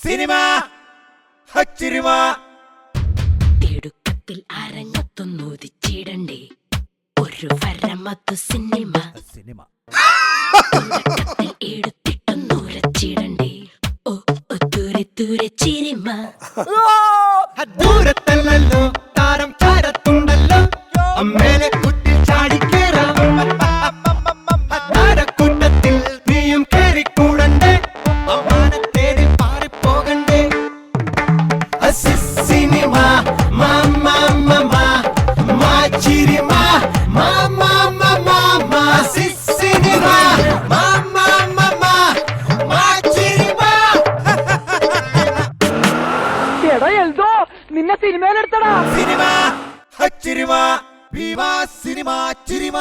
Cinema ഹച്ചിരിമ തിടുക്കത്തിൽ അരങ്ങത്തൊന്നുദിച്ചിടണ്ടേ ഒരു വരമത്തു cinema cinema തുടക്കത്തിൽ എടുത്തിട്ടൊന്നുരച്ചിടണ്ടേ ഓ ദൂരെ ദൂരെ ചിരിമ ദൂരത്തല്ലോ താരം ചാരത്തുണ്ടല്ലോ അമ്മേലെ കുട്ടി ചാടിക്കേറാം താരക്കൂട്ടത്തിൽ നീയും കേറിക്കൂടണ്ടേ അമ്മാനെ തേടി പാറിപ്പോകണ്ടേ സിനിമ മാച്ചിരിമ സിനിമ മാച്ചിരിമ നിന്നെ സിനിമയിലെടുത്തടാ. സിനിമ ഹച്ചിരിമ ഭീമ സിനിമ ചിരിമ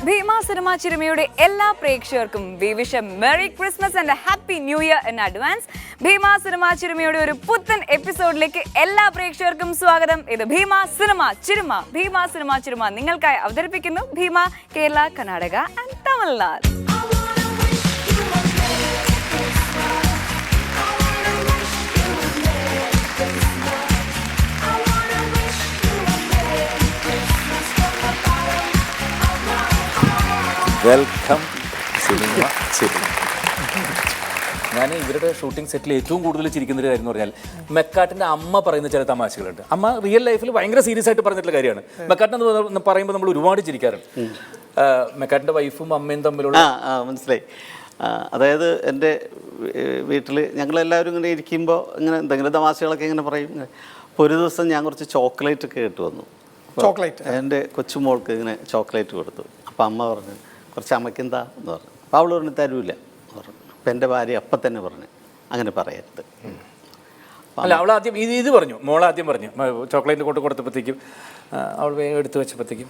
ഭീമ സിനിമ ചിരുമയുടെ എല്ലാ പ്രേക്ഷകർക്കും we wish a merry Christmas and happy new year in advance. Bheema cinema ചിരുമയുടെ ഒരു പുത്തൻ എപ്പിസോഡിലേക്ക് എല്ലാ പ്രേക്ഷകർക്കും സ്വാഗതം. ഇത് ഭീമ സിനിമ ചിരുമ. ഭീമ സിനിമ ചിരുമ നിങ്ങൾക്കായി അവതരിപ്പിക്കുന്നു Bheema Kerala, Karnataka and Tamil Nadu. Welcome cinema ചിരിമ. ഞാൻ ഇവരുടെ ഷൂട്ടിംഗ് സെറ്റിൽ ഏറ്റവും കൂടുതൽ ചിരിക്കുന്ന ഒരു കാര്യം എന്ന് പറഞ്ഞാൽ മെക്കാട്ടിൻ്റെ അമ്മ പറയുന്ന ചില തമാശകളുണ്ട്. അമ്മ റിയൽ ലൈഫിൽ ഭയങ്കര സീരിയസ് ആയിട്ട് പറഞ്ഞിട്ടുള്ള കാര്യമാണ്. മെക്കാട്ടിന് പറയുമ്പോൾ നമ്മൾ ഒരുപാട് ചിരിക്കാറുണ്ട്. മെക്കാട്ടിൻ്റെ വൈഫും അമ്മയും തമ്മിലുള്ള മനസ്സിലായി. അതായത് എൻ്റെ വീട്ടിൽ ഞങ്ങളെല്ലാവരും ഇങ്ങനെ ഇരിക്കുമ്പോൾ ഇങ്ങനെ എന്തെങ്കിലും തമാശകളൊക്കെ ഇങ്ങനെ പറയും. അപ്പോൾ ഒരു ദിവസം ഞാൻ കുറച്ച് ചോക്ലേറ്റ് ഒക്കെ ഇട്ട് വന്നു. ചോക്ലേറ്റ് എൻ്റെ കൊച്ചുമോൾക്ക് ഇങ്ങനെ ചോക്ലേറ്റ് കൊടുത്തു. അപ്പോൾ അമ്മ പറഞ്ഞു കുറച്ച് അമ്മയ്ക്കെന്താ എന്ന് പറഞ്ഞു. അപ്പോൾ അവൾ പറഞ്ഞു തരൂല എന്ന് പറഞ്ഞു. അപ്പം എൻ്റെ ഭാര്യ അപ്പം തന്നെ പറഞ്ഞു അങ്ങനെ പറയരുത്. അല്ല, അവൾ ആദ്യം ഇത് പറഞ്ഞു, മോളാദ്യം പറഞ്ഞു. ചോക്ലേറ്റ് കൊണ്ട് കൊടുത്തപ്പോഴത്തേക്കും അവൾ വേഗം എടുത്തു വെച്ചപ്പോഴത്തേക്കും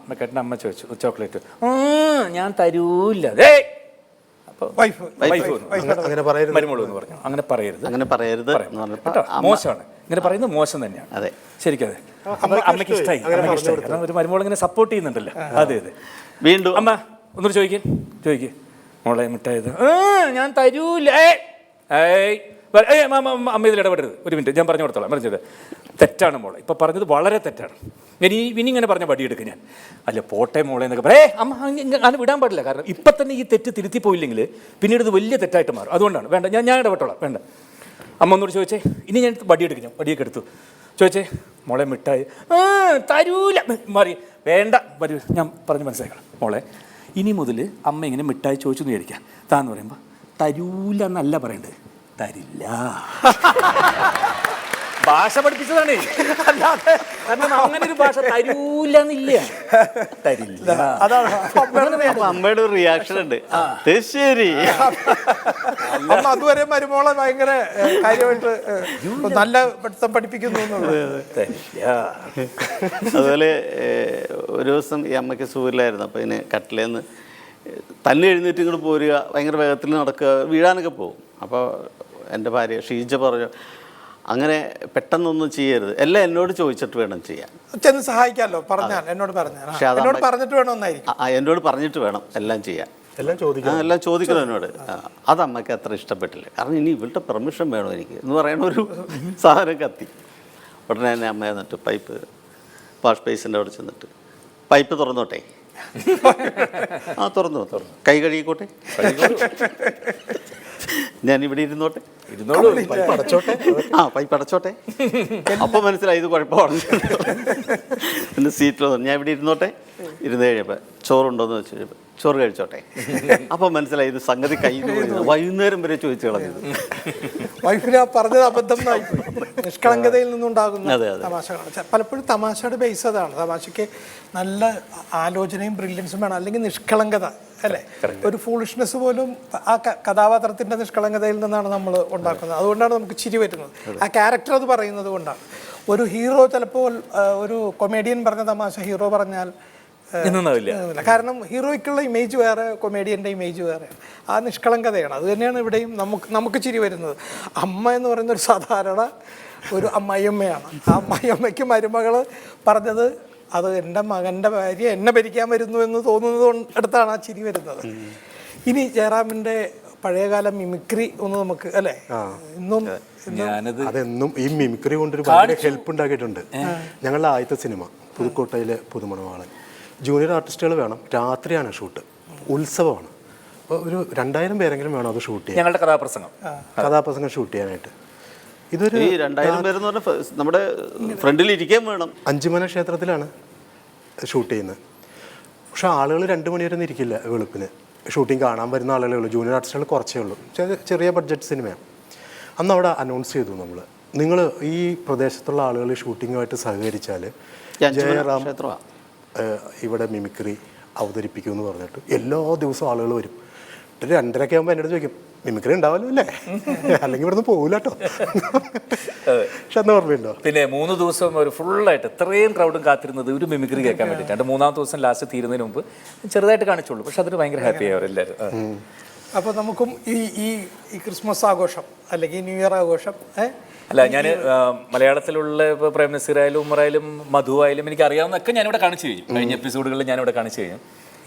മെക്കാട്ടിൻ്റെ അമ്മ ചോദിച്ചു ചോക്ലേറ്റ്. ഞാൻ തരൂല്ല. അപ്പോൾ മരുമോളൂ എന്ന് പറഞ്ഞു. അങ്ങനെ പറയരുത് മോശമാണ്. ഇങ്ങനെ പറയുന്നത് മോശം തന്നെയാണ്. അതെ, ശരിക്കും അതെ. അമ്മയ്ക്ക് ഇഷ്ടമായി. കാരണം ഒരു മരുമോൾ ഇങ്ങനെ സപ്പോർട്ട് ചെയ്യുന്നുണ്ടല്ലോ. അതെ അതെ. വീണ്ടും അമ്മ ഒന്നൂടെ ചോദിക്കേ മോളെ മിഠായത് ഞാൻ തരൂല. അമ്മ ഇതിൽ ഇടപെടരുത്. ഒരു മിനിറ്റ്, ഞാൻ പറഞ്ഞു കൊടുത്തോളാം. പറഞ്ഞത് തെറ്റാണ് മോളെ, ഇപ്പം പറഞ്ഞത് വളരെ തെറ്റാണ്. ഇനി ഇങ്ങനെ പറഞ്ഞ വടിയെടുക്കും ഞാൻ. അല്ല പോട്ടെ മോളെ എന്നൊക്കെ പറയാം. അമ്മ അങ്ങനെ വിടാൻ പാടില്ല. കാരണം ഇപ്പം തന്നെ ഈ തെറ്റ് തിരുത്തി പോയില്ലെങ്കിൽ പിന്നീട് ഇത് വലിയ തെറ്റായിട്ട് മാറും. അതുകൊണ്ടാണ് വേണ്ട, ഞാൻ ഇടപെട്ടോളാം. വേണ്ട, അമ്മ ഒന്നുകൂടി ചോദിച്ചേ. ഇനി ഞാൻ വടിയെടുക്കും. ഞാൻ വടിയൊക്കെ എടുത്തു. ചോദിച്ചേ മോളെ മിഠായി തരൂല. മാറി വേണ്ട, വരൂ. ഞാൻ പറഞ്ഞ് മനസ്സിലാക്കണം. മോളെ ഇനി മുതൽ അമ്മ ഇങ്ങനെ മിഠായി ചോദിച്ചു എന്ന് വിചാരിക്കാം. താന്ന് പറയുമ്പോൾ തരൂല എന്നല്ല പറയേണ്ടത്, തരില്ല. ഭാഷ പഠിപ്പിച്ചതാണ്. അല്ലാതെ കാരണം അങ്ങനെ ഒരു ഭാഷ തരൂല എന്നില്ല, തരില്ല. അമ്മയുടെ ഒരു റിയാക്ഷൻ ഉണ്ട്. ശരി, അമ്മ അതുവരെ മരുമോളെ ഭയങ്കര കാര്യമായിട്ട് നല്ല പഠിത്തം പഠിപ്പിക്കുന്നു. അതുപോലെ ഒരു ദിവസം ഈ അമ്മയ്ക്ക് സുഖമില്ലായിരുന്നു. അപ്പോൾ ഇതിന് കട്ടിലേന്ന് തന്നെ എഴുന്നേറ്റ് ഇങ്ങോട്ട് പോരുക, ഭയങ്കര വേഗത്തിൽ നടക്കുക, വീഴാനൊക്കെ പോകും. അപ്പോൾ എൻ്റെ ഭാര്യ ഷീജ പറഞ്ഞു അങ്ങനെ പെട്ടെന്നൊന്നും ചെയ്യരുത്, എല്ലാം എന്നോട് ചോദിച്ചിട്ട് വേണം ചെയ്യാൻ. ചെന്ന് സഹായിക്കാമല്ലോ, പറഞ്ഞാൽ എന്നോട് പറഞ്ഞിട്ട് വേണമെന്നായിരിക്കും. എന്നോട് പറഞ്ഞിട്ട് വേണം എല്ലാം ചെയ്യാൻ. എല്ലാം ചോദിക്കണം എന്നോട്. അത് അമ്മയ്ക്ക് അത്ര ഇഷ്ടപ്പെട്ടില്ല. കാരണം ഇനി ഇവളുടെ പെർമിഷൻ വേണം എനിക്ക് എന്ന് പറയണ ഒരു സാധനം കത്തി. ഉടനെ തന്നെ അമ്മ എന്നിട്ട് പൈപ്പ് വാഷ് ബേസിൻ്റെ അവിടെ ചെന്നിട്ട് പൈപ്പ് തുറന്നോട്ടെ. തുറന്നു കൈ കഴുകിക്കോട്ടെ, ഞാനിവിടെ ഇരുന്നോട്ടെ, പൈപ്പ് അടച്ചോട്ടെ. അപ്പോൾ മനസ്സിലായി ഇത് കുഴപ്പമാണ്. പിന്നെ സീറ്റിൽ ഞാൻ ഇവിടെ ഇരുന്നോട്ടെ. ഇരുന്ന് കഴിയുമ്പോൾ ചോറുണ്ടോയെന്ന് വെച്ച് കഴിയുമ്പോൾ ചോറ് കഴിച്ചോട്ടെ. അപ്പോൾ മനസ്സിലായി ഇത് സംഗതി കയ്യിൽ വൈകുന്നേരം വരെ ചോദിച്ചു കളഞ്ഞത്. വൈഫിന് പറഞ്ഞത് അബദ്ധം, നിഷ്കളങ്കതയിൽ നിന്നുണ്ടാകുന്ന തമാശകളാണ്. പലപ്പോഴും തമാശയുടെ ബേസ് അതാണ്. തമാശയ്ക്ക് നല്ല ആലോചനയും ബ്രില്യൻസും വേണം, അല്ലെങ്കിൽ നിഷ്കളങ്കത അല്ലേ? ഒരു ഫൂളിഷ്നെസ് പോലും ആ കഥാപാത്രത്തിൻ്റെ നിഷ്കളങ്കതയിൽ നിന്നാണ് നമ്മൾ ഉണ്ടാക്കുന്നത്. അതുകൊണ്ടാണ് നമുക്ക് ചിരി വരുന്നത്. ആ ക്യാരക്ടർ അത് പറയുന്നത് കൊണ്ടാണ്. ഒരു ഹീറോ ചിലപ്പോൾ ഒരു കൊമേഡിയൻ പറഞ്ഞ തമാശ ഹീറോ പറഞ്ഞാൽ എന്നൊന്നാവില്ല. കാരണം ഹീറോയ്ക്കുള്ള ഇമേജ് വേറെ, കൊമേഡിയൻ്റെ ഇമേജ് വേറെ. ആ നിഷ്കളങ്കതയാണ്. അത് തന്നെയാണ് ഇവിടെയും നമുക്ക് ചിരി വരുന്നത്. അമ്മ എന്ന് പറയുന്ന ഒരു സാധാരണ ഒരു അമ്മായിയമ്മയാണ്. ആ അമ്മായിയമ്മയ്ക്ക് മരുമകൾ പറഞ്ഞത് അത് എൻ്റെ മകൻ്റെ ഭാര്യ എന്നെ ഭരിക്കാൻ വരുന്നു എന്ന് തോന്നുന്നത് അടുത്താണ് ആ ചിരി വരുന്നത്. ഇനി ജയറാമിൻ്റെ പഴയകാല മിമിക്രി ഒന്ന് നമുക്ക് അല്ലേ, അതെന്നും ഈ മിമിക്രി കൊണ്ടൊരു ഭയങ്കര ഹെൽപ്പ് ഉണ്ടാക്കിയിട്ടുണ്ട്. ഞങ്ങളുടെ ആദ്യത്തെ സിനിമ പുതുക്കോട്ടയിലെ പുതുമണവാളൻ, ജൂനിയർ ആർട്ടിസ്റ്റുകൾ വേണം, രാത്രിയാണ് ഷൂട്ട്, ഉത്സവമാണ്. അപ്പോൾ ഒരു 2000 പേരെങ്കിലും വേണം അത് ഷൂട്ട് ചെയ്യാൻ, ഞങ്ങളുടെ കഥാപ്രസംഗം ഷൂട്ട് ചെയ്യാനായിട്ട്. ഇതൊരു 2000 പേരെന്ന് പറഞ്ഞാൽ നമ്മുടെ ഫ്രണ്ടിൽ ഇരിക്കാൻ വേണം. അഞ്ചുമന ക്ഷേത്രത്തിലാണ് ഷൂട്ട് ചെയ്യുന്നത്. പക്ഷെ ആളുകൾ 2 മണി വരെ ഒന്നും ഇരിക്കില്ല വെളുപ്പിന്. ഷൂട്ടിംഗ് കാണാൻ വരുന്ന ആളുകളേ ഉള്ളൂ, ജൂനിയർ ആർട്ടിസ്റ്റുകൾ കുറച്ചേ ഉള്ളൂ. ചെറിയ ബഡ്ജറ്റ് സിനിമയാണ്. അന്ന് അവിടെ അനൗൺസ് ചെയ്തു, നിങ്ങൾ ഈ പ്രദേശത്തുള്ള ആളുകൾ ഷൂട്ടിങ്ങുമായിട്ട് സഹകരിച്ചാൽ ജയറാം ഇവിടെ മിമിക്രി അവതരിപ്പിക്കുമെന്ന് പറഞ്ഞിട്ട് എല്ലാ ദിവസവും ആളുകൾ വരും. 2:30 ആകുമ്പോൾ എന്നോട് ചോദിക്കും, മിമിക്രി ഉണ്ടാവല്ലോ അല്ലേ, അല്ലെങ്കിൽ ഇവിടുന്ന് പോകില്ല കേട്ടോ. പക്ഷെ അന്ന് ഓർമ്മയുണ്ടോ? പിന്നെ 3 ദിവസം ഒരു ഫുള്ളായിട്ട് ഇത്രയും ക്രൗഡും കാത്തിരുന്നത് ഒരു മിമിക്രി കേൾക്കാൻ വേണ്ടിയിട്ടാണ്. 3-ാമത്തെ ദിവസം ലാസ്റ്റ് തീരുന്നതിന് മുമ്പ് ചെറുതായിട്ട് കാണിച്ചുള്ളൂ, പക്ഷെ അതിന് ഭയങ്കര ഹാപ്പി ആവും എല്ലാവരും. അപ്പോൾ നമുക്കും ഈ ക്രിസ്മസ് ആഘോഷം അല്ലെങ്കിൽ ന്യൂ ഇയർ ആഘോഷം അല്ല, ഞാൻ മലയാളത്തിലുള്ള ഇപ്പോൾ പ്രേം നസീറായാലും ഉമറായാലും മധു ആയാലും എനിക്ക് അറിയാവുന്നതൊക്കെ ഞാനിവിടെ കാണിച്ചു കഴിഞ്ഞു. കഴിഞ്ഞ എപ്പിസോഡുകളിൽ ഞാനിവിടെ കാണിച്ചു കഴിഞ്ഞു.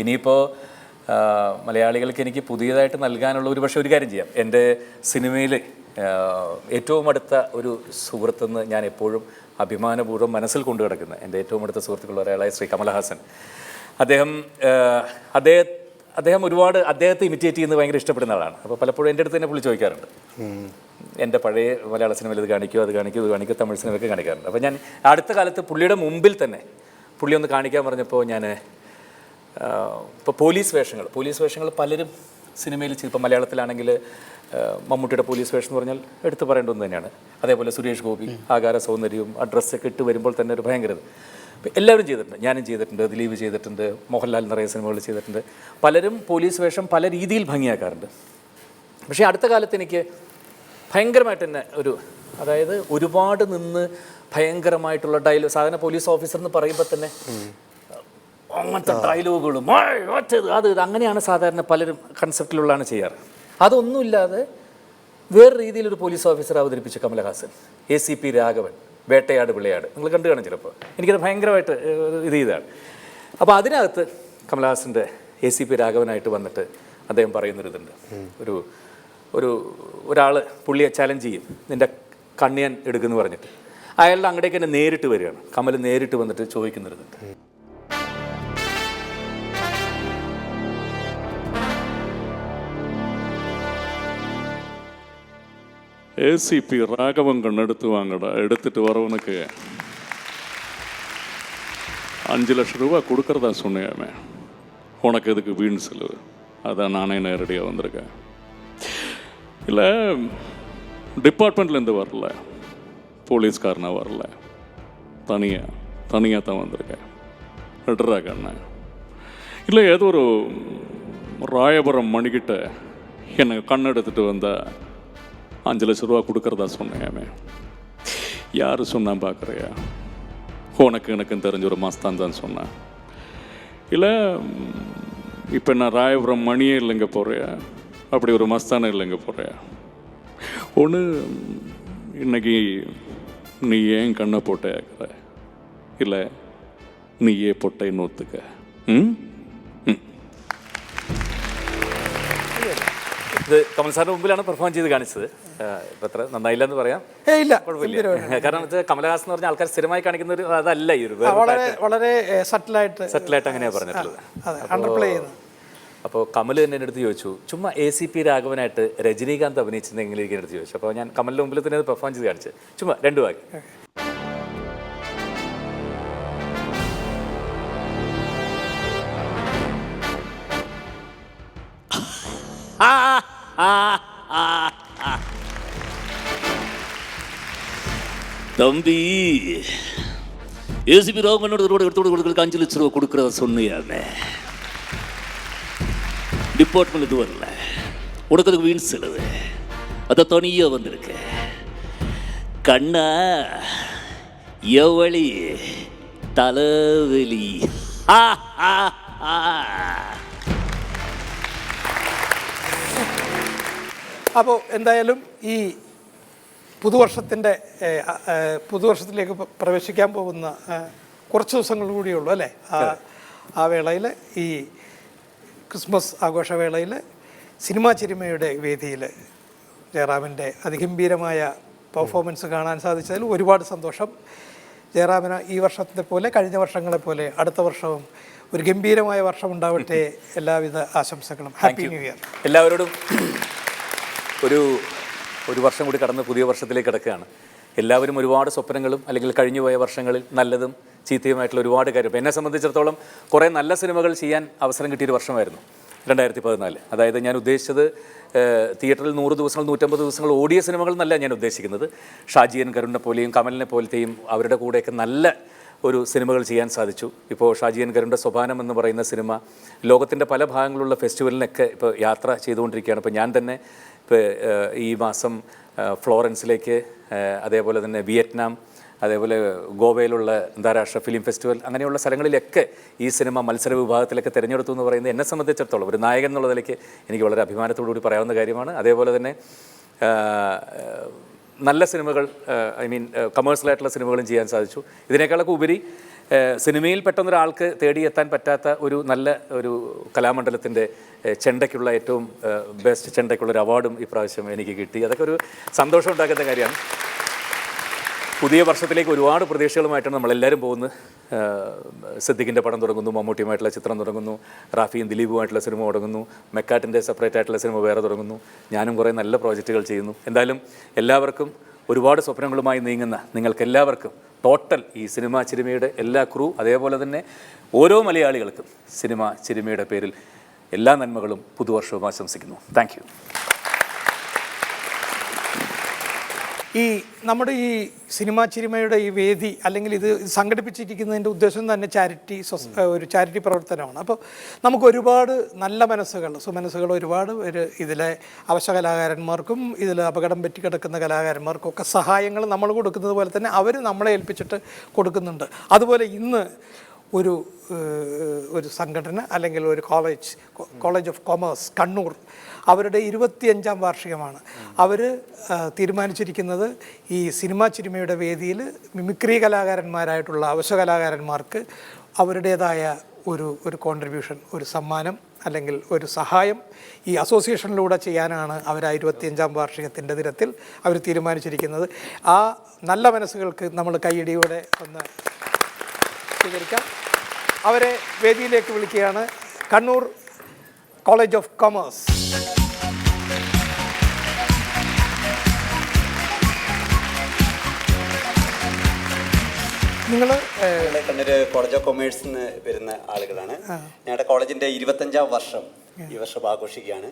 ഇനിയിപ്പോൾ മലയാളികൾക്ക് എനിക്ക് പുതിയതായിട്ട് നൽകാനുള്ള ഒരു കാര്യം ചെയ്യാം. എൻ്റെ സിനിമയിൽ ഏറ്റവും അടുത്ത ഒരു സുഹൃത്തെന്ന് ഞാൻ എപ്പോഴും അഭിമാനപൂർവ്വം മനസ്സിൽ കൊണ്ടു കിടക്കുന്ന എൻ്റെ ഏറ്റവും അടുത്ത സുഹൃത്തുക്കളുള്ള ഒരാളായ ശ്രീ കമലഹാസൻ. അദ്ദേഹം ഒരുപാട് അദ്ദേഹത്തെ ഇമിറ്റേറ്റ് ചെയ്യുന്നത് ഭയങ്കര ഇഷ്ടപ്പെടുന്ന ആളാണ്. അപ്പോൾ പലപ്പോഴും എൻ്റെ അടുത്ത് തന്നെ പുള്ളി ചോദിക്കാറുണ്ട്, എൻ്റെ പഴയ മലയാള സിനിമയിൽ ഇത് കാണിക്കുമോ, അത് കാണിക്കുമോ, തമിഴ് സിനിമയൊക്കെ കാണിക്കാറുണ്ട്. അപ്പോൾ ഞാൻ അടുത്ത കാലത്ത് പുള്ളിയുടെ മുമ്പിൽ തന്നെ പുള്ളി ഒന്ന് കാണിക്കാൻ പറഞ്ഞപ്പോൾ ഞാൻ ഇപ്പോൾ പോലീസ് വേഷങ്ങൾ പലരും സിനിമയിൽ ഇപ്പോൾ മലയാളത്തിലാണെങ്കിൽ മമ്മൂട്ടിയുടെ പോലീസ് വേഷം എന്ന് പറഞ്ഞാൽ എടുത്തു പറയേണ്ട ഒന്ന് തന്നെയാണ്. അതേപോലെ സുരേഷ് ഗോപി ആകാര സൗന്ദര്യവും ആ ഡ്രസ്സൊക്കെ ഇട്ട് വരുമ്പോൾ തന്നെ ഒരു ഭയങ്കരത് എല്ലാവരും ചെയ്തിട്ടുണ്ട്. ഞാനും ചെയ്തിട്ടുണ്ട്, ദിലീപ് ചെയ്തിട്ടുണ്ട്, മോഹൻലാൽ നിറയെ സിനിമകൾ ചെയ്തിട്ടുണ്ട്. പലരും പോലീസ് വേഷം പല രീതിയിൽ ഭംഗിയാക്കാറുണ്ട്. പക്ഷേ അടുത്ത കാലത്ത് എനിക്ക് ഭയങ്കരമായിട്ട് തന്നെ അതായത് ഒരുപാട് നിന്ന് ഭയങ്കരമായിട്ടുള്ള ഡയലോഗ്, സാധാരണ പോലീസ് ഓഫീസർ എന്ന് പറയുമ്പോൾ തന്നെ അങ്ങനത്തെ ഡയലോഗുകളും അത് അങ്ങനെയാണ് സാധാരണ പലരും കൺസെപ്റ്റിലുള്ളതാണ് ചെയ്യാറ്. അതൊന്നുമില്ലാതെ വേറെ രീതിയിലൊരു പോലീസ് ഓഫീസർ അവതരിപ്പിച്ച കമലഹാസൻ, ACP രാഘവൻ, വേട്ടയാട് പിള്ളയാട്, നിങ്ങൾ കണ്ടു കാണും ചിലപ്പോൾ. എനിക്കത് ഭയങ്കരമായിട്ട് ചെയ്താണ്. അപ്പോൾ അതിനകത്ത് കമലഹാസൻ്റെ ACP രാഘവനായിട്ട് വന്നിട്ട് അദ്ദേഹം പറയുന്നൊരിതുണ്ട്, ഒരാൾ പുള്ളിയെ ചലഞ്ച് ചെയ്യും, നിൻ്റെ കണ്ണിയാൻ എടുക്കുമെന്ന് പറഞ്ഞിട്ട് അയാളുടെ അങ്ങടേക്ക് തന്നെ നേരിട്ട് വരികയാണ്. കമൽ നേരിട്ട് വന്നിട്ട് ചോദിക്കുന്നൊരിതുണ്ട്, ACP ராகவன் கண்ணெடுத்து வாங்கடா, எடுத்துட்டு வரவனுக்கு 5 லட்சம் ரூபா கொடுக்கறதா சொன்னேன். உனக்கு எதுக்கு வீண் செலவு? அதான் நானே நேரடியாக வந்திருக்கேன். இல்லை டிபார்ட்மெண்ட்லேருந்து வரல, போலீஸ்காரனாக வரல, தனியாக தான் வந்திருக்கேன். விடுறா கண்ண. இல்லை ஏதோ ஒரு ராயபுரம் மணிக்கிட்ட எனக்கு கண்ணெடுத்துட்டு வந்தால் 5 லட்சம் ரூபா கொடுக்கறதா சொன்னேன். யார் சொன்னான் பார்க்குறியா? எனக்கும் தெரிஞ்ச ஒரு மஸ்தான் தான் சொன்னேன். இல்லை இப்போ நான் ராயபுரம் மணியே இல்லைங்க போகிறியா, அப்படி ஒரு மஸ்தானே இல்லைங்க போகிறியா? ஒன்று இன்னைக்கு நீ ஏன் கண்ணை போட்டே ஆக்கிற, இல்லை நீ ஏன் பொட்டைன்னு ஒத்துக்க. ഇത് കമൽ സാറിന്റെ മുമ്പിലാണ് പെർഫോം ചെയ്ത് കാണിച്ചത്. ഇപ്പം അത്ര നന്നായില്ല എന്ന് പറയാം, കുഴപ്പമില്ല. കാരണം വെച്ചാൽ കമലഹാസൻ എന്ന് പറഞ്ഞാൽ ആൾക്കാർ സ്ഥിരമായി കാണിക്കുന്ന ഒരു അതല്ല ഈ ഒരു വളരെ സെറ്റിലായിട്ട് അങ്ങനെയാണ് പറഞ്ഞിട്ടുള്ളത്. അപ്പോൾ കമൽ തന്നെ എൻ്റെ അടുത്ത് ചോദിച്ചു, ചുമ്മാ ACP രാഘവനായിട്ട് രജനീകാന്ത് അഭിനയിച്ചിരുന്നെങ്കിലും എനിക്ക് അടുത്ത് ചോദിച്ചു. അപ്പോൾ ഞാൻ കമലിൻ്റെ മുമ്പിൽ തന്നെ അത് പെർഫോം ചെയ്ത് കാണിച്ചു, ചുമ്മാ 2 വാക്ക്. தம்பி, ACP ராகவனோட எடுத்து கொடுக்க 5 லட்சம் ரூபா கொடுக்குறத சொன்னியாமே. டிபார்ட்மெண்ட் இது வரல, உனக்கு அதுக்கு வீண் செலவு, அதை தனியாக வந்திருக்க. கண்ணா எவளி தலைவலி. അപ്പോൾ എന്തായാലും ഈ പുതുവർഷത്തിലേക്ക് പ്രവേശിക്കാൻ പോകുന്ന കുറച്ച് ദിവസങ്ങൾ കൂടിയുള്ളൂ അല്ലേ? ആ വേളയിൽ ഈ ക്രിസ്മസ് ആഘോഷവേളയിൽ സിനിമാ ചിരിമയുടെ വേദിയിൽ ജയറാമിൻ്റെ അതിഗംഭീരമായ പെർഫോമൻസ് കാണാൻ സാധിച്ചതിൽ ഒരുപാട് സന്തോഷം. ജയറാമിന് ഈ വർഷത്തെ പോലെ കഴിഞ്ഞ വർഷങ്ങളെ പോലെ അടുത്ത വർഷവും ഒരു ഗംഭീരമായ വർഷം ഉണ്ടാവട്ടെ. എല്ലാവിധ ആശംസകളും. Happy new year. എല്ലാവരോടും ഒരു വർഷം കൂടി കടന്ന് പുതിയ വർഷത്തിലേക്ക് കിടക്കുകയാണ്. എല്ലാവരും ഒരുപാട് സ്വപ്നങ്ങളും അല്ലെങ്കിൽ കഴിഞ്ഞുപോയ വർഷങ്ങളിൽ നല്ലതും ചീത്തയുമായിട്ടുള്ള ഒരുപാട് കാര്യം. എന്നെ സംബന്ധിച്ചിടത്തോളം കുറേ നല്ല സിനിമകൾ ചെയ്യാൻ അവസരം കിട്ടിയൊരു വർഷമായിരുന്നു 2014. അതായത് ഞാൻ ഉദ്ദേശിച്ചത് തിയേറ്ററിൽ 100 ദിവസങ്ങൾ 150 ദിവസങ്ങൾ ഓടിയ സിനിമകൾ എന്നല്ല ഞാൻ ഉദ്ദേശിക്കുന്നത്. ഷാജി എൻ കരുണിനെ പോലെയും കമലിനെ പോലത്തെയും അവരുടെ കൂടെയൊക്കെ നല്ല ഒരു സിനിമകൾ ചെയ്യാൻ സാധിച്ചു. ഇപ്പോൾ ഷാജി എൻ കരുണിൻ്റെ സോപാനം എന്ന് പറയുന്ന സിനിമ ലോകത്തിൻ്റെ പല ഭാഗങ്ങളിലുള്ള ഫെസ്റ്റിവലിനൊക്കെ ഇപ്പോൾ യാത്ര ചെയ്തുകൊണ്ടിരിക്കുകയാണ്. ഇപ്പോൾ ഞാൻ തന്നെ ഇപ്പോൾ ഈ മാസം ഫ്ലോറൻസിലേക്ക്, അതേപോലെ തന്നെ വിയറ്റ്നാം, അതേപോലെ ഗോവയിലുള്ള അന്താരാഷ്ട്ര ഫിലിം ഫെസ്റ്റിവൽ, അങ്ങനെയുള്ള സ്ഥലങ്ങളിലൊക്കെ ഈ സിനിമ മത്സര വിഭാഗത്തിലൊക്കെ തിരഞ്ഞെടുത്തു എന്ന് പറയുന്നത് എന്നെ സംബന്ധിച്ചിടത്തോളം ഒരു നായകൻ എന്നുള്ള നിലയ്ക്ക് എനിക്ക് വളരെ അഭിമാനത്തോടുകൂടി പറയാവുന്ന കാര്യമാണ്. അതേപോലെ തന്നെ നല്ല സിനിമകൾ, കമേഴ്സ്യലായിട്ടുള്ള സിനിമകളും ചെയ്യാൻ സാധിച്ചു. ഇതിനേക്കാളൊക്കെ ഉപരി സിനിമയിൽ പെട്ടെന്നൊരാൾക്ക് തേടിയെത്താൻ പറ്റാത്ത ഒരു നല്ല ഒരു കലാമണ്ഡലത്തിൻ്റെ ചെണ്ടയ്ക്കുള്ള ഏറ്റവും ബെസ്റ്റ് ചെണ്ടയ്ക്കുള്ളൊരു അവാർഡും ഇപ്രാവശ്യം എനിക്ക് കിട്ടി. അതൊക്കെ ഒരു സന്തോഷം ഉണ്ടാക്കുന്ന കാര്യമാണ്. പുതിയ വർഷത്തിലേക്ക് ഒരുപാട് പ്രതീക്ഷകളുമായിട്ടാണ് നമ്മളെല്ലാവരും പോകുന്നത്. സിദ്ദിഖിൻ്റെ പടം തുടങ്ങുന്നു, മമ്മൂട്ടിയുമായിട്ടുള്ള ചിത്രം തുടങ്ങുന്നു, റാഫിയും ദിലീപുമായിട്ടുള്ള സിനിമ തുടങ്ങുന്നു, മെക്കാറ്റിൻ്റെ സെപ്പറേറ്റ് ആയിട്ടുള്ള സിനിമ വേറെ തുടങ്ങുന്നു. ഞാനും കുറേ നല്ല പ്രോജക്റ്റുകൾ ചെയ്യുന്നു. എന്തായാലും എല്ലാവർക്കും ഒരുപാട് സ്വപ്നങ്ങളുമായി നീങ്ങുന്ന നിങ്ങൾക്കെല്ലാവർക്കും ടോട്ടൽ ഈ സിനിമാ ചിരിമയുടെ എല്ലാ ക്രൂ, അതേപോലെ തന്നെ ഓരോ മലയാളികൾക്കും സിനിമാ ചിരിമയുടെ പേരിൽ എല്ലാ നന്മകളും പുതുവർഷവും ആശംസിക്കുന്നു. Thank you. ഈ നമ്മുടെ ഈ സിനിമാ ചിരിമയുടെ ഈ വേദി അല്ലെങ്കിൽ ഇത് സംഘടിപ്പിച്ചിരിക്കുന്നതിൻ്റെ ഉദ്ദേശം തന്നെ ഒരു ചാരിറ്റി പ്രവർത്തനമാണ്. അപ്പോൾ നമുക്ക് ഒരുപാട് നല്ല സുമനസ്സുകൾ ഒരുപാട് പേര് ഇതിലെ അവശ്യ കലാകാരന്മാർക്കും ഇതിൽ അപകടം പറ്റി കിടക്കുന്ന കലാകാരന്മാർക്കും ഒക്കെ സഹായങ്ങൾ നമ്മൾ കൊടുക്കുന്നത് പോലെ തന്നെ അവർ നമ്മളെ ഏൽപ്പിച്ചിട്ട് കൊടുക്കുന്നുണ്ട്. അതുപോലെ ഇന്ന് ഒരു സംഘടന അല്ലെങ്കിൽ ഒരു കോളേജ് ഓഫ് കൊമേഴ്സ് കണ്ണൂർ, അവരുടെ 25ാം വാർഷികമാണ്. അവർ തീരുമാനിച്ചിരിക്കുന്നത് ഈ സിനിമാ ചിരിമയുടെ വേദിയിൽ മിമിക്രി കലാകാരന്മാരായിട്ടുള്ള അവശ്യ കലാകാരന്മാർക്ക് അവരുടേതായ ഒരു കോൺട്രിബ്യൂഷൻ, ഒരു സമ്മാനം അല്ലെങ്കിൽ ഒരു സഹായം ഈ അസോസിയേഷനിലൂടെ ചെയ്യാനാണ് അവർ 25ാം വാർഷികത്തിൻ്റെ ദിനത്തിൽ അവർ തീരുമാനിച്ചിരിക്കുന്നത്. ആ നല്ല മനസ്സുകൾക്ക് നമ്മൾ കൈയടിയോടെ ഒന്ന് സ്വീകരിക്കാം. അവരെ വേദിയിലേക്ക് വിളിക്കുകയാണ്. Kannur college of commerce. നിങ്ങൾ കണ്ണൂർ കോളേജ് ഓഫ് കൊമേഴ്സിന് വരുന്ന ആളുകളാണ്. ഞങ്ങളുടെ കോളേജിൻ്റെ 25ാം വർഷം ഈ വർഷം ആഘോഷിക്കുകയാണ്.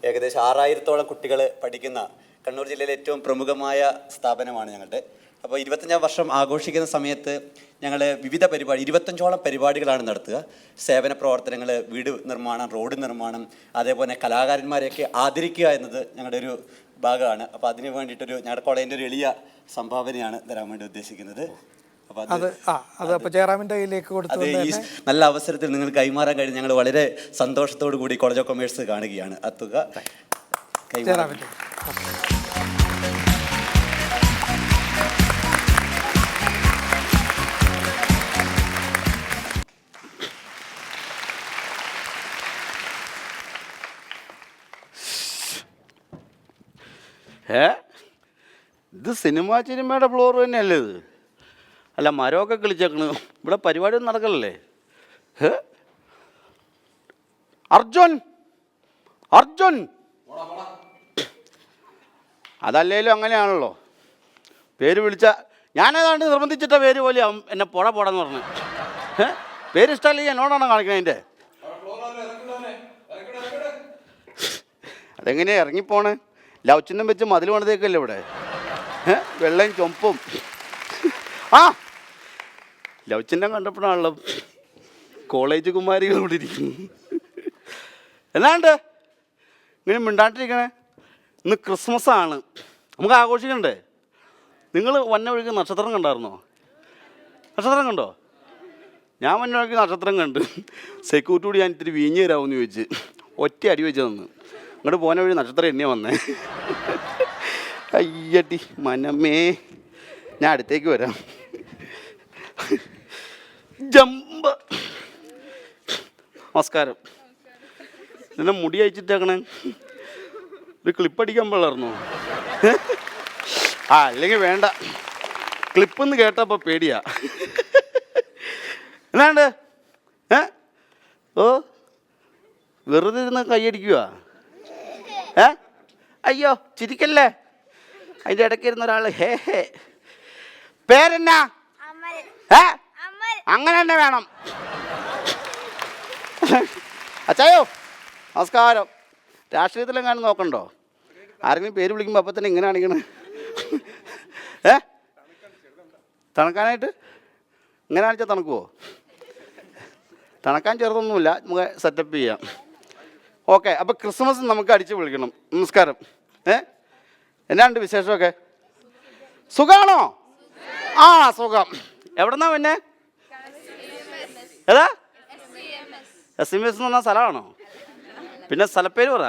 ഏകദേശം 6000-ഓളം കുട്ടികൾ പഠിക്കുന്ന കണ്ണൂർ ജില്ലയിലെ ഏറ്റവും പ്രമുഖമായ സ്ഥാപനമാണ് ഞങ്ങളുടെ. അപ്പോൾ 25ാം വർഷം ആഘോഷിക്കുന്ന സമയത്ത് ഞങ്ങൾ വിവിധ 25ഓളം പരിപാടികളാണ് നടത്തുക. സേവന പ്രവർത്തനങ്ങൾ, വീട് നിർമ്മാണം, റോഡ് നിർമ്മാണം, അതേപോലെ കലാകാരന്മാരെയൊക്കെ ആദരിക്കുക എന്നത് ഞങ്ങളുടെ ഒരു ഭാഗമാണ്. അപ്പോൾ അതിന് വേണ്ടിയിട്ടൊരു ഞങ്ങളുടെ കോളേജിൻ്റെ ഒരു എളിയ സംഭാവനയാണ് തരാൻ വേണ്ടി ഉദ്ദേശിക്കുന്നത്. ജയറാമിൻ്റെ കയ്യിലേക്ക് കൊടുത്തു. ഈ നല്ല അവസരത്തിൽ നിങ്ങൾ കൈമാറാൻ കഴിഞ്ഞ് ഞങ്ങൾ വളരെ സന്തോഷത്തോടു കൂടി കോളേജ് ഓഫ് കൊമേഴ്സ് കാണുകയാണ്. ആ തുക ജയറാമിൻ്റെ. ഇത് സിനിമാ ചിനിമയുടെ ഫ്ലോർ തന്നെയല്ലേ ഇത്? അല്ല, മരമൊക്കെ കളിച്ചേക്കണ്. ഇവിടെ പരിപാടിയൊന്നും നടക്കലല്ലേ? അർജുൻ അർജുൻ അതല്ലേലും അങ്ങനെയാണല്ലോ. പേര് വിളിച്ച ഞാനേതാണ്ട് നിർബന്ധിച്ചിട്ട പേര് പോലെ എന്നെ പോടാന്ന് പറഞ്ഞു. പേര് ഇഷ്ടമല്ലെങ്കിൽ എന്നോടാണോ കാണിക്കണതിൻ്റെ? അതെങ്ങനെയാ ഇറങ്ങിപ്പോണേ? ലൗച്ചിന്നം വെച്ച് മതിൽ പണിതേക്കല്ലേ ഇവിടെ? വെള്ളയും ചൊമ്പും. ആ ലൗച്ചിന്നം കണ്ടപ്പോഴാണല്ലോ കോളേജ് കുമാരികൾ ഇവിടെ ഇരിക്കുന്നു. എന്നാണ്ട് ഇങ്ങനെ മിണ്ടാണ്ടിരിക്കണേ? ഇന്ന് ക്രിസ്മസ് ആണ്, നമുക്ക് ആഘോഷിക്കണ്ടേ? നിങ്ങൾ വന്ന വഴിക്ക് നക്ഷത്രം കണ്ടായിരുന്നോ? നക്ഷത്രം കണ്ടോ? ഞാൻ മുന്നോക്കി നക്ഷത്രം കണ്ട് സെക്യൂരിറ്റിയോട് ഞാൻ ഇത്തിരി വീഞ്ഞ് തരാമെന്ന് ചോദിച്ച് ഒറ്റ അടി വെച്ച് തന്നു. ഇങ്ങോട്ട് പോന വഴി നക്ഷത്രം എന്നെയാണ് വന്നേ. അയ്യട്ടി മനമേ, ഞാൻ അടുത്തേക്ക് വരാം. ജമ്പ. നമസ്കാരം. ഇതിനെ മുടി അയച്ചിട്ടേക്കണേ, ഒരു ക്ലിപ്പടിക്കാൻ പാടായിരുന്നോ? അല്ലെങ്കിൽ വേണ്ട, ക്ലിപ്പെന്ന് കേട്ടപ്പോൾ പേടിയാ. എന്നാണ്ട് ഓ വെറുതെ ഇരുന്ന് കൈയടിക്കുക. അയ്യോ ചിരിക്കല്ലേ, അതിൻ്റെ ഇടയ്ക്ക് ഇരുന്ന ഒരാൾ ഹേ ഹേ. പേരെന്നാ? അങ്ങനെ തന്നെ വേണം. അച്ചായോ നമസ്കാരം. രാഷ്ട്രീയത്തിലെങ്ങാനും നോക്കണ്ടോ? ആരെങ്കിലും പേര് വിളിക്കുമ്പോൾ അപ്പം തന്നെ ഇങ്ങനെ കാണിക്കണേ. തണുക്കാനായിട്ട് ഇങ്ങനെ കാണിച്ചാൽ തണുക്കുമോ? തണുക്കാൻ ചെറുതൊന്നുമില്ല, നമുക്ക് സെറ്റപ്പ് ചെയ്യാം. ഓക്കെ, അപ്പോൾ ക്രിസ്മസ് നമുക്ക് അടിച്ച് വിളിക്കണം. നമസ്കാരം. എന്നാണ്ട് വിശേഷമൊക്കെ? സുഖമാണോ? ആ സുഖം. എവിടെന്നാ പിന്നെ? ഏതാ? SMS എന്ന് പറഞ്ഞ സ്ഥലമാണോ? പിന്നെ സ്ഥലപ്പേര് പറ.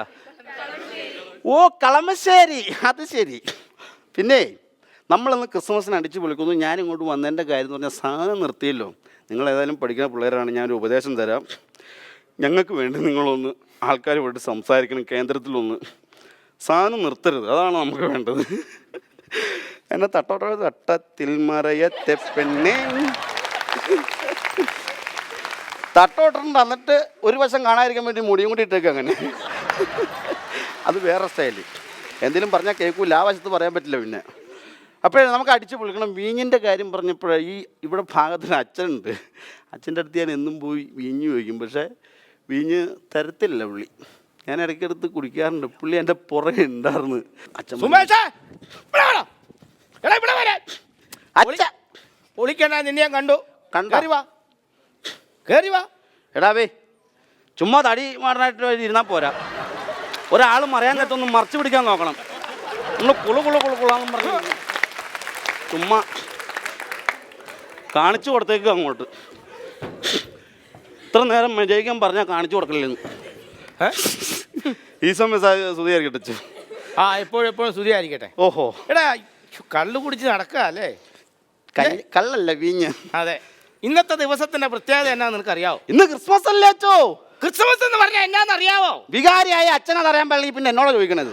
ഓ കളമശ്ശേരി, അത് ശരി. പിന്നെ നമ്മളിന്ന് ക്രിസ്മസിന് അടിച്ച് വിളിക്കുന്നു. ഞാനിങ്ങോട്ട് വന്നതിൻ്റെ കാര്യം എന്ന് പറഞ്ഞാൽ സാധനം നിർത്തിയല്ലോ. നിങ്ങൾ ഏതായാലും പഠിക്കുന്ന പിള്ളേരാണ്, ഞാനൊരു ഉപദേശം തരാം. ഞങ്ങൾക്ക് വേണ്ടി നിങ്ങളൊന്ന് ആൾക്കാരുമായിട്ട് സംസാരിക്കണം, കേന്ദ്രത്തിലൊന്ന്. സാധനം നിർത്തരുത്, അതാണ് നമുക്ക് വേണ്ടത്. എന്നെ തട്ടത്തിൽ മറയത്തെ പെണ്ണേ തട്ടോട്ടുണ്ട്. എന്നിട്ട് ഒരു വശം കാണാതിരിക്കാൻ വേണ്ടി മുടിയും കൂടി ഇട്ടേക്കും. അങ്ങനെ അത് വേറെ സ്റ്റൈല്. എന്തെങ്കിലും പറഞ്ഞാൽ കേൾക്കൂല, ആ വശത്ത് പറയാൻ പറ്റില്ല. പിന്നെ അപ്പോഴേ നമുക്ക് അടിച്ച് പൊളിക്കണം. വീഞ്ഞിൻ്റെ കാര്യം പറഞ്ഞപ്പോഴേ ഇവിടെ ഭാഗത്തിന് അച്ഛനുണ്ട്. അച്ഛൻ്റെ അടുത്ത് ഞാൻ എന്നും പോയി വീഞ്ഞ് ചോദിക്കും, പക്ഷേ വീഞ്ഞ് തരത്തില്ല പുള്ളി. ഞാൻ ഇടയ്ക്കെടുത്ത് കുടിക്കാറുണ്ട്. പുള്ളി എൻ്റെ പുറകെ ഉണ്ടായിരുന്നു. അച്ഛൻ പൊളിക്കണ്ട, നിന്നെ ഞാൻ കണ്ടു. കേറി വാ. എടാവേ ചുമ്മാ തടി മാറാനായിട്ട് ഇരുന്നാൽ പോരാ. ഒരാൾ മറിയാൻ നേരത്തൊന്ന് മറച്ചു പിടിക്കാൻ നോക്കണം. നമ്മൾ കുളാന്ന് പറഞ്ഞു ചുമ്മാ കാണിച്ചു കൊടുത്തേക്ക് അങ്ങോട്ട്. ഇത്ര നേരം ജയിക്കാൻ പറഞ്ഞാൽ കാണിച്ചു കൊടുക്കലെന്ന്. ഈ സമയം സ്തുതിയായിരിക്കട്ടെ. ആ എപ്പോഴും സ്തുതിയായിരിക്കട്ടെ. ഓഹോ എടാ കള്ളു കുടിച്ച് നടക്കുക അല്ലേ? കള്ളല്ല വീഞ്ഞ്. അതെ. ഇന്നത്തെ ദിവസത്തിന്റെ പ്രത്യേകത എന്നാന്ന് നിനക്കറിയാവോ? ഇന്ന് ക്രിസ്മസ് അല്ലേ അച്ചോ? ക്രിസ്മസ് എന്ന് പറഞ്ഞാൽ എന്നാന്നറിയാവോ? വികാരിയായ അച്ഛനത് അറിയാൻ പാടില്ല, പിന്നെ എന്നോട് ചോദിക്കണത്.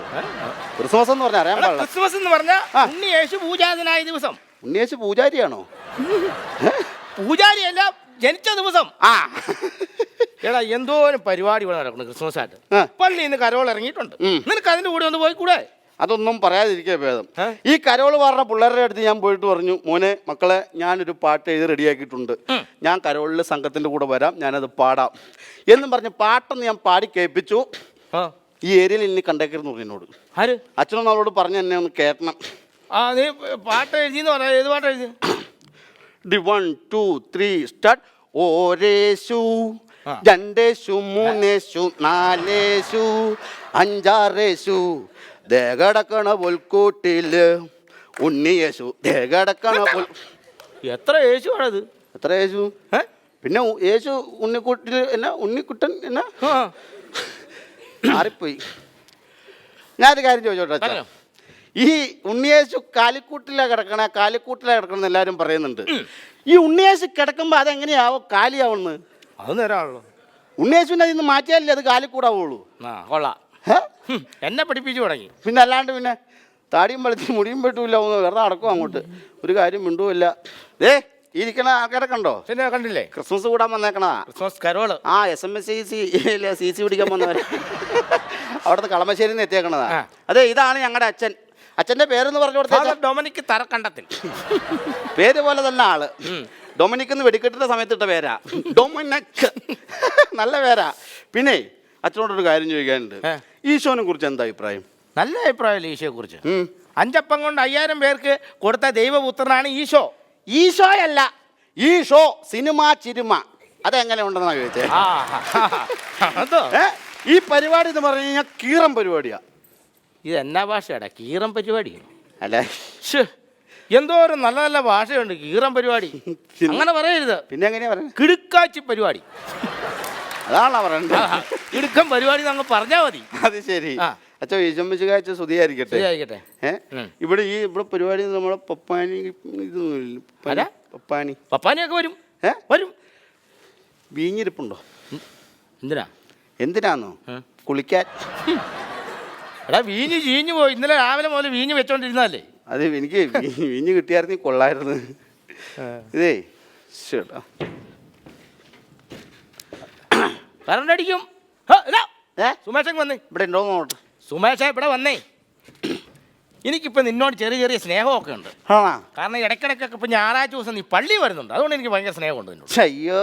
ക്രിസ്മസ് എന്ന് പറഞ്ഞാൽ അറിയാൻ പാടില്ല. ക്രിസ്മസ് എന്ന് പറഞ്ഞാൽ ഉണ്ണിയേശു പൂജാതനായ ദിവസം. ഉണ്ണിയേശു പൂജാരിയാണോ? പൂജാരിയല്ല, ജനിച്ച ദിവസം. ആ എടാ എന്തോരം പരിപാടി ഇവിടെ നടക്കണം ക്രിസ്മസ് ആയിട്ട്. പള്ളിയിൽ നിന്ന് കരോൾ ഇറങ്ങിയിട്ടുണ്ട്. നിനക്ക് അതിന്റെ കൂടെ ഒന്ന് പോയിക്കൂടെ? അതൊന്നും പറയാതിരിക്കുക ഭേദം. ഈ കരോള് പാടുന്ന പിള്ളേരുടെ അടുത്ത് ഞാൻ പോയിട്ട് പറഞ്ഞു, മോനെ മക്കളെ ഞാനൊരു പാട്ട് എഴുതി റെഡിയാക്കിയിട്ടുണ്ട്, ഞാൻ കരോളിൽ സംഘത്തിൻ്റെ കൂടെ വരാം, ഞാനത് പാടാം എന്നും പറഞ്ഞ് പാട്ടൊന്ന് ഞാൻ പാടി കേൾപ്പിച്ചു. ഈ ഏരിയയിൽ ഇനി കണ്ടേക്കരുന്ന് പറഞ്ഞു എന്നോട്. ആര്? അച്ഛനൊന്നും അവളോട് പറഞ്ഞ് എന്നെ ഒന്ന് കേട്ടണം. ആ നീ പാട്ട് എഴുതിയെന്ന് പറയാം. ഏത് പാട്ട് എഴുതി? 1 2 3 സ്റ്റാർട്ട്. ഓരേശു, രണ്ടേശു, മൂന്നേശു, നാലേശു, അഞ്ചാറേശു, ദേഹടക്കണ പുൽക്കൂട്ടില് ഉണ്ണിയേശു, ദേഹടക്കണ പുൽ. എത്ര യേശു ആണത്? എത്ര യേശു? പിന്നെ യേശു ഉണ്ണിക്കുട്ടിൽ എന്നാ ഉണ്ണിക്കുട്ടൻ എന്നാ മാറിപ്പോയി. ഞാനൊരു കാര്യം ചോദിച്ചോട്ടെ. ഈ ഉണ്ണിയേശു കാലിക്കൂട്ടിലാണ് കിടക്കണമെന്ന് എല്ലാവരും പറയുന്നുണ്ട്. ഈ ഉണ്ണിയേശു കിടക്കുമ്പോൾ അതെങ്ങനെയാവും കാലിയാവുന്നത്? അത് നേരാണല്ലോ. ഉണ്ണിയേശുവിനെ അതിൽ നിന്ന് മാറ്റിയാലേ അത് കാലിക്കൂടാവുള്ളൂ. കൊള്ളാം, എന്നെ പഠിപ്പിച്ചു തുടങ്ങി. പിന്നെ അല്ലാണ്ട് പിന്നെ താടിയും വെളുത്തി മുടിയും പെട്ടില്ല, വെറുതെ അടക്കും അങ്ങോട്ട്, ഒരു കാര്യം മിണ്ടുമില്ല. ഇരിക്കണ ആൾക്കാരെ കണ്ടോ? പിന്നെ കണ്ടില്ലേ? ക്രിസ്മസ് കൂടാൻ വന്നേക്കണതാ. Christmas carol. ആ CC പിടിക്കാൻ വന്നവരെ അവിടുത്തെ കളമശ്ശേരിയിൽ നിന്ന് എത്തിയേക്കണതാ. അതെ, ഇതാണ് ഞങ്ങളുടെ അച്ഛൻ. അച്ഛൻ്റെ പേരെന്ന് പറഞ്ഞു കൊടുത്ത ഡൊമിനിക് തറക്കണ്ടത്തിൽ. പേര് പോലെ തന്നെ ആള്. ഡൊമിനിക് എന്ന് വെടിക്കെട്ടിന്റെ സമയത്ത് ഇട്ട പേരാ ഡൊമിനിക്. നല്ല പേരാ. പിന്നെ അച്ഛനോടൊരു കാര്യം ചോദിക്കാനുണ്ട്. ഈശോനെ കുറിച്ച് എന്താ അഭിപ്രായം? നല്ല അഭിപ്രായമല്ലേ ഈശോയെ കുറിച്ച്? 5 അപ്പം കൊണ്ട് 5000 പേർക്ക് കൊടുത്ത ദൈവപുത്രനാണ് ഈശോ. ഈശോയല്ല, ഈശോ സിനിമ ചിരിമ. അതെങ്ങനെ ഉണ്ടെന്നാ ചോദിച്ചേ. ഈ പരിപാടി എന്ന് പറഞ്ഞു കഴിഞ്ഞാൽ കീറം പരിപാടിയാ. ഇത് എന്നാ ഭാഷയാടാ? കീറം പരിപാടി അല്ലേ? എന്തോരം നല്ല നല്ല ഭാഷയുണ്ട്. കീറം പരിപാടി അങ്ങനെ പറയരുത്. പിന്നെ എങ്ങനെയാ പറയുന്നത്? കിടുക്കാച്ചി പരിപാടി. അതാണോ പറയണ്ടത്? കിടുക്കം പരിപാടി അങ്ങ് പറഞ്ഞാൽ മതി. അത് ശരി. അച്ഛാ ഈശോമിശിഹായ്ക്ക് കാഴ്ച സ്തുതിയായിരിക്കട്ടെ. ഇവിടെ ഇവിടെ പരിപാടി നമ്മളെ പപ്പാനി ഇതൊന്നുമില്ല. പപ്പാനിയൊക്കെ വരും. വരും. വീഞ്ഞിരിപ്പുണ്ടോ? എന്തിനാന്നോ? കുളിക്കാൻ. എടാ വീഞ്ഞ് ചീഞ്ഞു പോയി. ഇന്നലെ രാവിലെ മുതൽ വീഞ്ഞ് വെച്ചോണ്ടിരുന്നല്ലേ. അത് എനിക്ക് വീഞ്ഞ് കിട്ടിയായിരുന്നു കൊള്ളായിരുന്നു. ഇതേ ചേട്ടാ കറണ്ടടിക്കും. സുമേഷൻ വന്നേ. ഇവിടെ ഉണ്ടോ നോട്ട്. സുമേഷ ഇവിടെ വന്നേ. എനിക്കിപ്പോൾ നിന്നോട് ചെറിയ ചെറിയ സ്നേഹമൊക്കെ ഉണ്ട്. കാരണം ഇടയ്ക്കിടയ്ക്കൊക്കെ ഇപ്പം ഞായറാഴ്ച ദിവസം നീ പള്ളി വരുന്നുണ്ട്. അതുകൊണ്ട് എനിക്ക് ഭയങ്കര സ്നേഹമുണ്ട് നിന്നോട്. അയ്യോ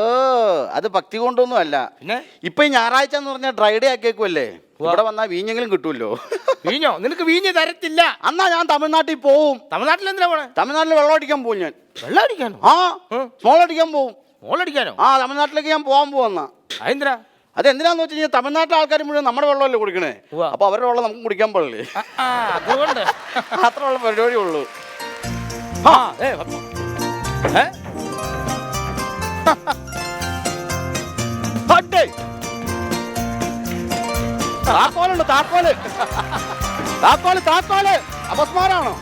അത് ഭക്തി കൊണ്ടൊന്നും അല്ല. പിന്നെ ഇപ്പൊ ഈ ഞായറാഴ്ച എന്ന് പറഞ്ഞാൽ ഡ്രൈഡേ ആക്കിയേക്കുമല്ലേ. ഇവിടെ വന്നാൽ വീഞ്ഞെങ്കിലും കിട്ടുമല്ലോ. വീഞ്ഞോ? നിനക്ക് വീഞ്ഞ് തരത്തില്ല. എന്നാ ഞാൻ തമിഴ്നാട്ടിൽ പോവും. തമിഴ്നാട്ടിൽ എന്തിനാ പോണേ? തമിഴ്നാട്ടിൽ വെള്ളം അടിക്കാൻ പോകും ഞാൻ. വെള്ളം അടിക്കാനോ? സ്മോൾ അടിക്കാൻ പോവും. സ്മോൾ അടിക്കാനോ? തമിഴ്നാട്ടിലേക്ക് ഞാൻ പോകാൻ പോവാ. അതെന്തിനാ? അതെന്തിനാന്ന് വെച്ച് കഴിഞ്ഞാൽ തമിഴ്നാട്ടിലെ ആൾക്കാർ മുഴുവൻ നമ്മുടെ വെള്ളമല്ലേ കുടിക്കണേ. അപ്പൊ അവരുടെ വെള്ളം നമുക്ക് കുടിക്കാൻ പാടില്ലേ. അതുകൊണ്ട് മാത്രമുള്ള പരിപാടി ഉള്ളൂ. താക്കോലുണ്ട്. താക്കോല് അപസ്മാരാണോ?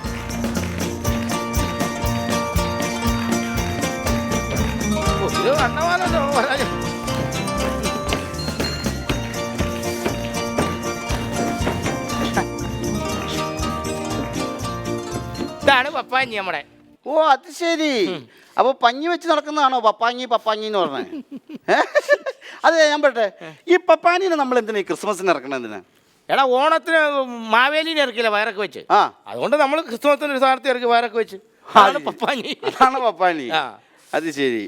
ഇതാണ് പപ്പാഞ്ഞി നമ്മുടെ. ഓ അത് ശരി. അപ്പൊ പഞ്ഞി വെച്ച് നടക്കുന്നതാണോ പപ്പാഞ്ഞി എന്ന് പറഞ്ഞേ? അതെ ഞാൻ പറട്ടെ, ഈ പപ്പാനിനെ നമ്മൾ എന്തിനാ ഈ ക്രിസ്മസിന് ഇറക്കണ? എന്തിനാ? എടാ ഓണത്തിന് മാവേലിനെ ഇറക്കില്ല വയറൊക്കെ വെച്ച്. അതുകൊണ്ട് നമ്മൾ ക്രിസ്മസിന് ഒരു സ്ഥാനത്ത് ഇറക്കി വയറൊക്കെ വെച്ച്. അതാണ് പപ്പാനി. അത് ശരി.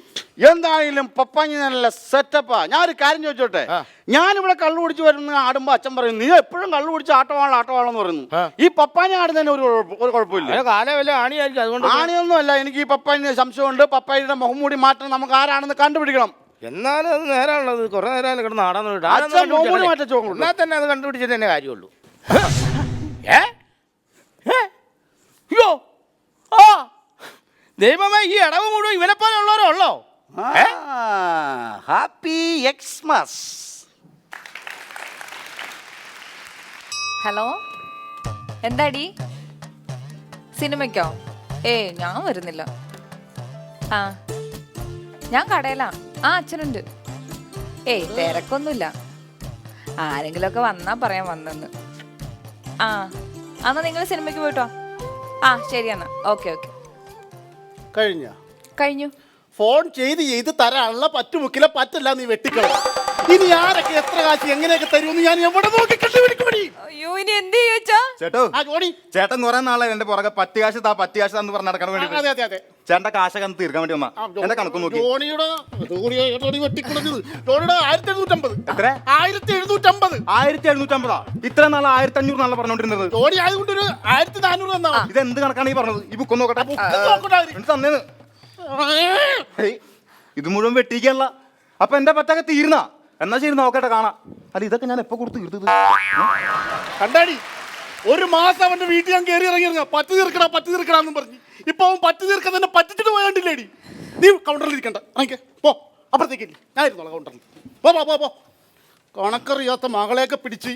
എന്താണെങ്കിലും പപ്പാഞ്ഞി നല്ല സെറ്റപ്പാ. ഞാനൊരു കാര്യം ചോദിച്ചോട്ടെ. ഞാനിവിടെ കള്ളു കുടിച്ച് വരുന്ന ആടുമ്പോ അച്ഛൻ പറയും നീ എപ്പോഴും കള്ളു കുടിച്ച് ആട്ടവാണെന്ന് പറയുന്നു. ഈ പപ്പാനി ആടുന്നതിന് ഒരു കുഴപ്പമില്ല. കാലം വല്ല ആണിയായിരിക്കും. അതുകൊണ്ട് ആണിയൊന്നും അല്ല. എനിക്ക് ഈ പപ്പാനി സംശയമുണ്ട്. പപ്പാനിയുടെ മുഖംമൂടി മാറ്റം നമുക്ക് ആരാണെന്ന് കണ്ടുപിടിക്കണം. എന്നാലും അത് നേരമുള്ളത് കുറെ നേരം കിടന്ന് ആടാൻ എന്നാൽ തന്നെ അത് കണ്ടുപിടിച്ചിട്ട് തന്നെ കാര്യമുള്ളൂ. അയ്യോ ദൈവമേ, ഈ ഇടവ് മുഴുവൻ ഇവനെ പോലെ ഉള്ളവരോ ഉള്ളോ? Happy Xmas. ഹലോ, എന്താടി? സിനിമയ്ക്കോ? ഞാൻ വരുന്നില്ല. ഞാൻ കടയിലാ. അച്ഛനുണ്ട്. തിരക്കൊന്നുമില്ല. ആരെങ്കിലുമൊക്കെ വന്നാ പറയാൻ വന്നെന്ന്. എന്നാ നിങ്ങൾ സിനിമയ്ക്ക് പോയിട്ടോ. ശരി എന്നാ. ഓക്കെ. കഴിഞ്ഞു. ഫോൺ ചെയ്ത് തരാനുള്ള പറ്റുമുക്കിലെ പറ്റില്ല. നീ വെട്ടിക്കള. ഇനി ആരൊക്കെ എത്ര കാശ് എങ്ങനെയൊക്കെ തരുമെന്ന് ഞാൻ എവിടെ നോക്കി കണ്ടുപിടിക്കും. അയ്യോ ഇനി എന്ത് ചെയ്യാ? ചേട്ടൻ കുറെ നാളെ എന്റെ പുറകെ പറ്റ് കാശ് എന്ന് പറഞ്ഞ നടക്കാൻ വേണ്ടി. അതെ ചേട്ടന്റെ കാശൊക്കെ തീർക്കാൻ വേണ്ടി വന്നാ എന്റെ കണക്ക് നോക്കി. 1750. ഇത്ര നാളെ 1500 നാളെ പറഞ്ഞോണ്ടിരുന്നത്. ഇത് എന്ത് കണക്കാണ് ഈ പറഞ്ഞത്? ഈ ബുക്ക് നോക്കട്ടെ. തന്നേന്ന് ഇത് മുഴുവൻ വെട്ടിക്കാനുള്ള. അപ്പൊ എന്റെ പറ്റൊക്കെ തീർന്നാ? എന്നാ ശരി നോക്കട്ടെ, കാണാം. അല്ല ഇതൊക്കെ ഞാൻ എപ്പോ കൊടുത്ത് തീർത്തത് കണ്ടാടി? ഒരു മാസം അവന്റെ വീട്ടിൽ ഞാൻ കയറി ഇറങ്ങി പറ്റ് തീർക്കടാന്ന് പറഞ്ഞു. ഇപ്പൊ അവൻ പറ്റ് തീർക്കാൻ തന്നെ പറ്റിച്ചിട്ട് പോയാണ്ടില്ലേടി. നീ കൗണ്ടറിൽ ഇരിക്കണ്ട, ഇറങ്ങിക്കേ പോ. അപ്പുറത്തേക്ക് ഞാൻ ഇരുന്നോളാം കൗണ്ടറിൽ. പോ. കണക്കറിയാത്ത മകളെയൊക്കെ പിടിച്ച്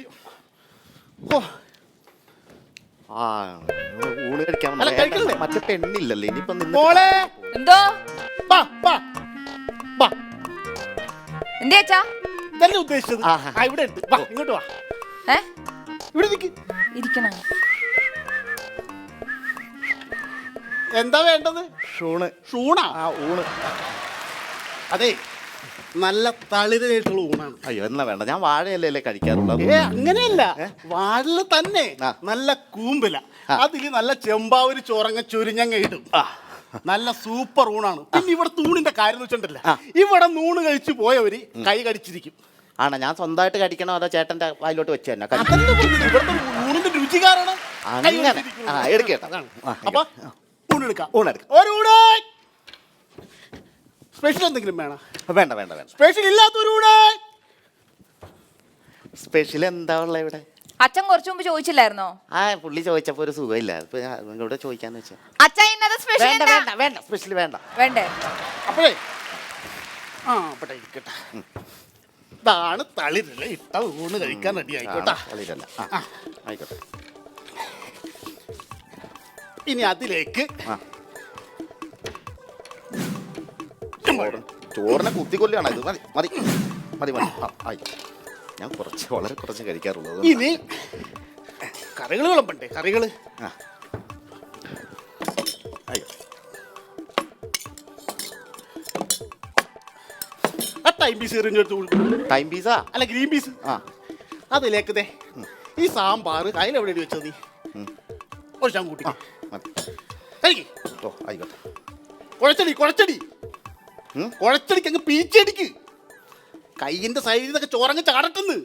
ഊണ് കഴിക്കാൻ മറ്റേ പെണ്ണില്ലല്ലേ ഇനിയിപ്പൊ എന്തോ എന്തേച്ചാ തന്നെ ഉദ്ദേശിച്ചത്? ഇവിടെ ഉണ്ട്. ഇങ്ങോട്ട് വാ. ഇവിടെ ഇരിക്കണം. എന്താ വേണ്ടത്? ഊണാ? ഊണ്. അതെ നല്ല തളിരായിട്ടുള്ള ഊണാണ്. അയ്യോ എന്നാ വേണ്ട, ഞാൻ വാഴയല്ലേ കഴിക്കാറുള്ളത്. അങ്ങനെയല്ല, വാഴ തന്നെ നല്ല കൂമ്പില. അതില് നല്ല ചെമ്പാവൂര് ചോറങ്ങ ചുരിഞ്ഞങ്ങ ഇടും. നല്ല സൂപ്പർ ഊണാണ്. പിന്നെ ഇവിടെ തൂണിന്റെ കാര്യം വെച്ചിട്ടില്ല. ഇവിടെ നൂണ് കഴിച്ചു പോയവര് കൈ കടിച്ചിരിക്കും. ആണോ? ഞാൻ സ്വന്തമായിട്ട് കടിക്കണോ അതോ ചേട്ടന്റെ വായിലോട്ട് വെച്ച് തന്നെ? ഇവിടുത്തെ ഊണിന്റെ രുചി കാരണം അപ്പൊ ഊണെടുക്കാം. ഒരു ഊണ് സ്പെഷ്യൽ എന്തെങ്കിലും വേണം? വേണ്ട. സ്പെഷ്യൽ ഇല്ലാത്തൊരു ഊണ്. സ്പെഷ്യൽ എന്താ ഉള്ള ഇവിടെ? അച്ഛൻ കുറച്ചു മുമ്പ് ചോദിച്ചില്ലായിരുന്നോ? ആ പുള്ളി ചോദിച്ചപ്പോ ഒരു സുഖമില്ല, ഇപ്പൊ നിങ്ങളോട് ചോദിക്കാന്ന് വെച്ചാ. അച്ഛാ ഇന്നത് സ്പെഷ്യൽ വേണ്ട വേണ്ട വേണ്ട, സ്പെഷ്യൽ വേണ്ട. വേണ്ടേ? അപ്പോഴേ ഇവിടെ ഇരിക്കട്ടെ. ഇതാണ് തളിരില ഇട്ട ഊണ് കഴിക്കാൻ റെഡി ആയിക്കോട്ടെ. തളിരല്ല, ആയിക്കോട്ടെ. ഇനി അതിലേക്ക് ചോറിനെ കുത്തിക്കൊല്ലാണ് ഇത്. മതി മതി മതി മതി. ആയി, ഞാൻ വളരെ കുറച്ച് കഴിക്കാറുള്ളൂ. ഇനി കറികൾ വിളമ്പണ്ടേ? കറികള് ടൈം പീസ് എറിഞ്ഞെടുത്ത് ടൈം പീസാ അല്ല ഗ്രീൻ പീസ്. അതിലേക്ക് ദേ ഈ സാമ്പാർ അതിലെവിടെ വെച്ചത് നീ ഒരു ചാൻ കൂട്ടി കഴിക്ക്. ഓ ആയിക്കോട്ടെ. കുഴച്ചടി കുഴച്ചടി കുഴച്ചടിക്ക് അങ്ങ് പീച്ചടിക്ക്. കൈയിന്റെ സൈഡിൽ നിന്നൊക്കെ ചോറങ്ങ് ചാടട്ടെന്ന്.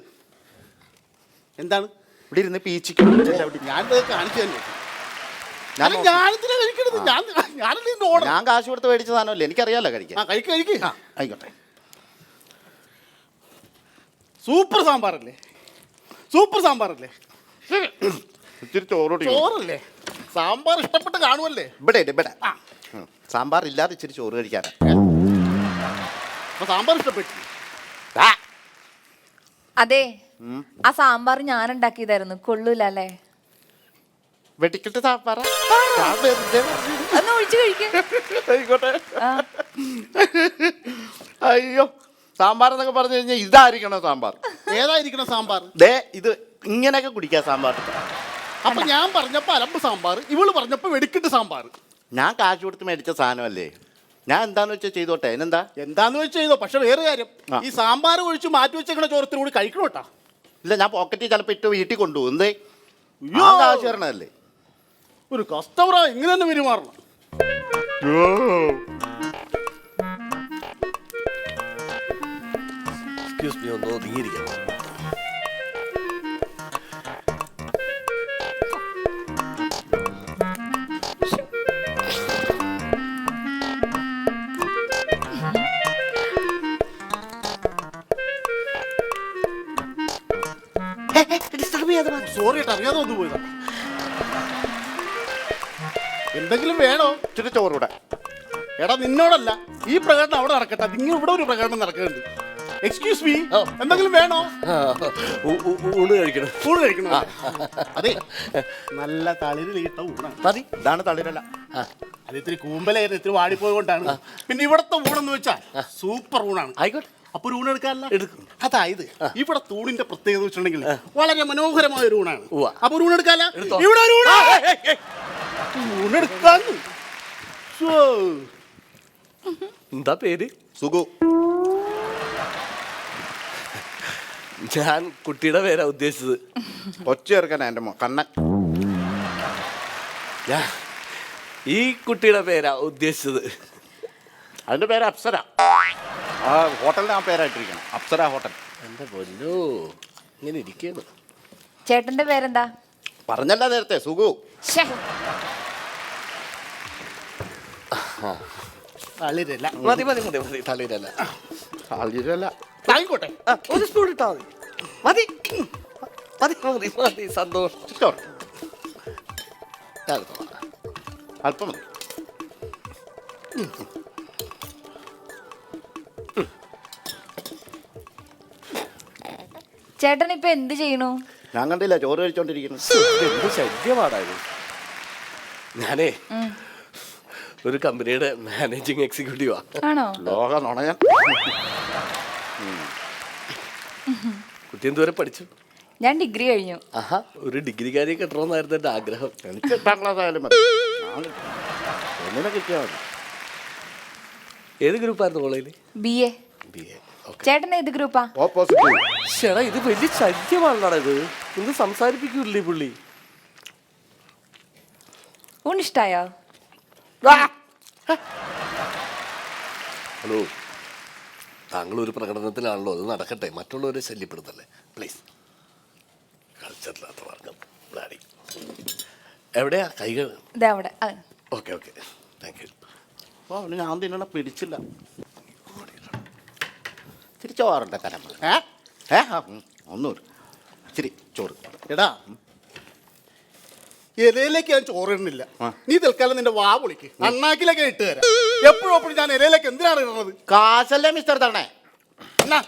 എന്താണ് ഇവിടെ ഇരുന്ന് പീച്ചിക്കും? ഞാനിത് കാണിച്ചു തന്നെ. ഞാനെന്തിനാ കഴിക്കണത്? ഞാൻ കാശ് കൊടുത്ത് മേടിച്ച സാധനമല്ലേ, എനിക്കറിയാലോ കഴിക്കാൻ. കഴിക്ക്. ആയിക്കോട്ടെ. സൂപ്പർ സാമ്പാറല്ലേ? സൂപ്പർ സാമ്പാറല്ലേ? ഇത്തിരി ചോറോടി. ചോറല്ലേ? സാമ്പാർ ഇഷ്ടപ്പെട്ട് കാണുമല്ലേ? ഇവിടെ ഇവിടെ സാമ്പാർ ഇല്ലാതെ ഇച്ചിരി ചോറ് കഴിക്കാനാ. സാമ്പാർ ഇഷ്ടപ്പെട്ടു. അതെ, ആ സാമ്പാർ ഞാൻ ഉണ്ടാക്കിയതായിരുന്നു. കൊള്ളൂല അല്ലേ? വെട്ടിക്കിട്ട് സാമ്പാർ ഒന്ന് ഒഴിച്ചു കഴിക്കും. ആയിക്കോട്ടെ. അയ്യോ, സാമ്പാർ എന്നൊക്കെ പറഞ്ഞു കഴിഞ്ഞാൽ ഇതായിരിക്കണം സാമ്പാർ. ഏതായിരിക്കണം സാമ്പാർ? ദേ ഇത് ഇങ്ങനെയൊക്കെ കുടിക്കാം സാമ്പാർ. അപ്പൊ ഞാൻ പറഞ്ഞപ്പോ അലമ്പ് സാമ്പാർ, ഇവള് പറഞ്ഞപ്പോ വെടിക്കിട്ട് സാമ്പാർ. ഞാൻ കാശ് കൊടുത്ത് മേടിച്ച സാധനമല്ലേ, ഞാൻ എന്താന്ന് വെച്ചാൽ ചെയ്തോട്ടെ. അതിനെന്താ? എന്താന്ന് വെച്ചാൽ ചെയ്തോ. പക്ഷെ വേറെ കാര്യം, ഈ സാമ്പാർ ഒഴിച്ച് മാറ്റി വെച്ചേക്കണ ചോറത്തിന് കൂടി കഴിക്കണോട്ടാ. ഇല്ല, ഞാൻ പോക്കറ്റിൽ ചിലപ്പോൾ ഇട്ട് വീട്ടിൽ കൊണ്ടുപോകും. എന്തേ കാശ് തരണല്ലേ? ഒരു കസ്റ്റമറാ ഇങ്ങനെ തന്നെ പെരുമാറണം. ഒന്ന് ഒതുങ്ങിയിരിക്കണം. സോറി ഏട്ടാ, അറിയാതെ വന്നു പോയതാ. എന്തെങ്കിലും വേണോ? ഇച്ചിരി ചോറൂടെ. എടാ നിന്നോടല്ല, ഈ പ്രകടനം അവിടെ നടക്കട്ടെ. നിങ്ങൾ ഇവിടെ ഒരു പ്രകടനം നടക്കുന്നുണ്ട്. എക്സ്ക്യൂസ് മീ, എന്തെങ്കിലും വേണോ? ഊണ് കഴിക്കണം. ഊണ് കഴിക്കണോ? അതെ, നല്ല തളിരിലിട്ട ഊണാണ്. മതി, ഇതാണ് തളിരല്ല. അത് ഇത്തിരി കൂമ്പലായിരുന്നു, ഇത്തിരി വാടിപ്പോയതുകൊണ്ടാണ്. പിന്നെ ഇവിടത്തെ ഊണെന്ന് വെച്ചാൽ സൂപ്പർ ഊണാണ്. ആയിക്കോട്ടെ, അപ്പൊ ഒരു ഊണ് എടുക്കാനല്ല എടുക്കും. അതായത് ഇവിടെ തൂണിന്റെ പ്രത്യേകത വെച്ചിട്ടുണ്ടെങ്കിൽ വളരെ മനോഹരമായ ഒരു ഊണാണ്. അപ്പൊ ഒരു ഊണെടുക്കാല്ല, ഇവിടെ ഒരു ഊണെടുക്കാന്ന്. എന്താ പേര്? സുഖു. ഞാൻ കുട്ടിയുടെ പേരാ ഉദ്ദേശിച്ചത്. ഒച്ച ചേർക്കാനാ എൻ്റെ കണ്ണൻ. ഞാൻ ഈ കുട്ടിയുടെ പേരാ ഉദ്ദേശിച്ചത്. അതിൻ്റെ പേര് അപ്സര. ആ ഹോട്ടലിന് ആ പേരായിട്ടിരിക്കണം, അപ്സര ഹോട്ടൽ. എൻ്റെ പൊന്നോ, ഇങ്ങനെ ഇരിക്കുന്നു. ചേട്ടന്റെ പേരെന്താ? പറഞ്ഞല്ല നേരത്തെ, സുഖു. തളിരല്ല. മതി മതി മതി മതി, തളിരല്ല. തളിരല്ല ആയിക്കോട്ടെ, ഒരു സ്പൂൺ ഇട്ടാ മതി. മതി മതി മതി, സന്തോഷം. അല്പം മതി. ചേട്ടൻ ഇപ്പൊ എന്ത് ചെയ്യണു? ഞാൻ കണ്ടില്ല, ചോറ് കഴിച്ചോണ്ടിരിക്കുന്നു. എന്ത് ശല്യമാടായത്. ഞാനേ ഒരു കമ്പനിയുടെ മാനേജിങ് എക്സിക്യൂട്ടീവാ. ആണോ? ലോക നുണയൻ. കുട്ടി എന്തുവരെ പഠിച്ചു? ഞാൻ ഡിഗ്രി കഴിഞ്ഞു. ആഹാ, ഒരു ഡിഗ്രിക്കാരിയെ കിട്ടണമെന്നായിരുന്നു എൻ്റെ ആഗ്രഹം. എനിക്ക് 8ാം ക്ലാസ് ആയാലും മതി, ഒന്നിനെ കിട്ടിയാൽ മതി. ഏത് ഗ്രൂപ്പായിരുന്നു കോളേജിൽ? BA. BA. ചേട്ടൻ ഏത് ഗ്രൂപ്പാ? ഓപ്പോസിറ്റ്. ചേട്ടാ, ഇത് വലിയ ശല്യമാണല്ലോ ഇത്. ഒന്ന് സംസാരിപ്പിക്കൂല്ലേ പുള്ളി? ഊണിഷ്ടായോ? ഹലോ, താങ്കൾ ഒരു പ്രകടനത്തിലാണല്ലോ, അത് നടക്കട്ടെ, മറ്റുള്ളവരെ ശല്യപ്പെടുത്തല്ലേ പ്ലീസ്. കളിച്ചിട്ടില്ലാത്ത വർഗം. എവിടെയാ കൈകൾ? അവിടെ. Okay okay, thank you. ഓ, ഞാൻ തിന്നണ പിടിച്ചില്ല. തിരിച്ചു പോകാറുണ്ട് കരം. ഒന്നൂറ് ശരി ചോറ്. എടാ ഇലയിലേക്ക് ഞാൻ ചോറിടുന്നില്ല. നീ തൽക്കാലം നിന്റെ വാ പൊളിക്ക്, അണ്ണാക്കിലൊക്കെ ഇട്ട് തരാം. എപ്പോഴും ഞാൻ ഇലയിലേക്ക് എന്തിനാണ് ഇടുന്നത്? കാശല്ലേ മിസ്റ്റർ തവണേ? എന്നാ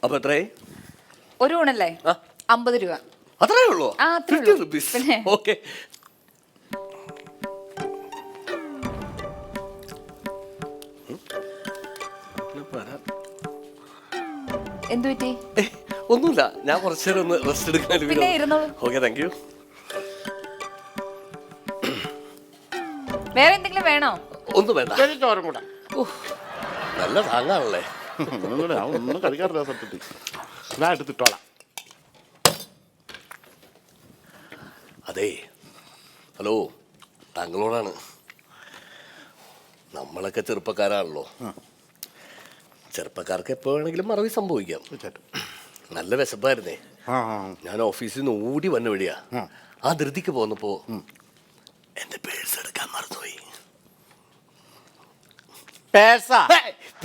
അപ്പൊ എത്രയായി? ഒരു ഊണല്ലേ? 50 രൂപ. അത്രേ ഉള്ളൂ? ആ, അത്രേ ഉള്ളൂ. പിന്നെ? ഓക്കെ. എന്തു പറ്റി? ഒന്നുമില്ല, ഞാൻ കുറച്ചു നേരം ഒന്ന് റെസ്റ്റ് എടുക്കാൻ. പിന്നെ ഇരുന്നോളൂ. Okay, thank U. വേറെ എന്തെങ്കിലും വേണോ? ഒന്നും വേണ്ട. ചോറും കൂടെ. നല്ല താങ്ങാണല്ലേ. ഒന്നും കഴിക്കാറില്ല സത്യത്തിൽ. ഞാൻ എടുത്തിട്ടോളാം. അതെ, ഹലോ, താങ്കളോടാണ്. നമ്മളൊക്കെ ചെറുപ്പക്കാരാണല്ലോ. ചെറുപ്പക്കാർക്ക് എപ്പോ വേണമെങ്കിലും മറവി സംഭവിക്കാം. നല്ല വിശപ്പായിരുന്നേ. ഞാൻ ഓഫീസിൽ നിന്ന് ഓടി വന്ന വഴിയാ. ആ ധൃതിക്ക് പോന്നപ്പോ എന്റെ പേഴ്സ് എടുക്കാൻ മറന്നുപോയി.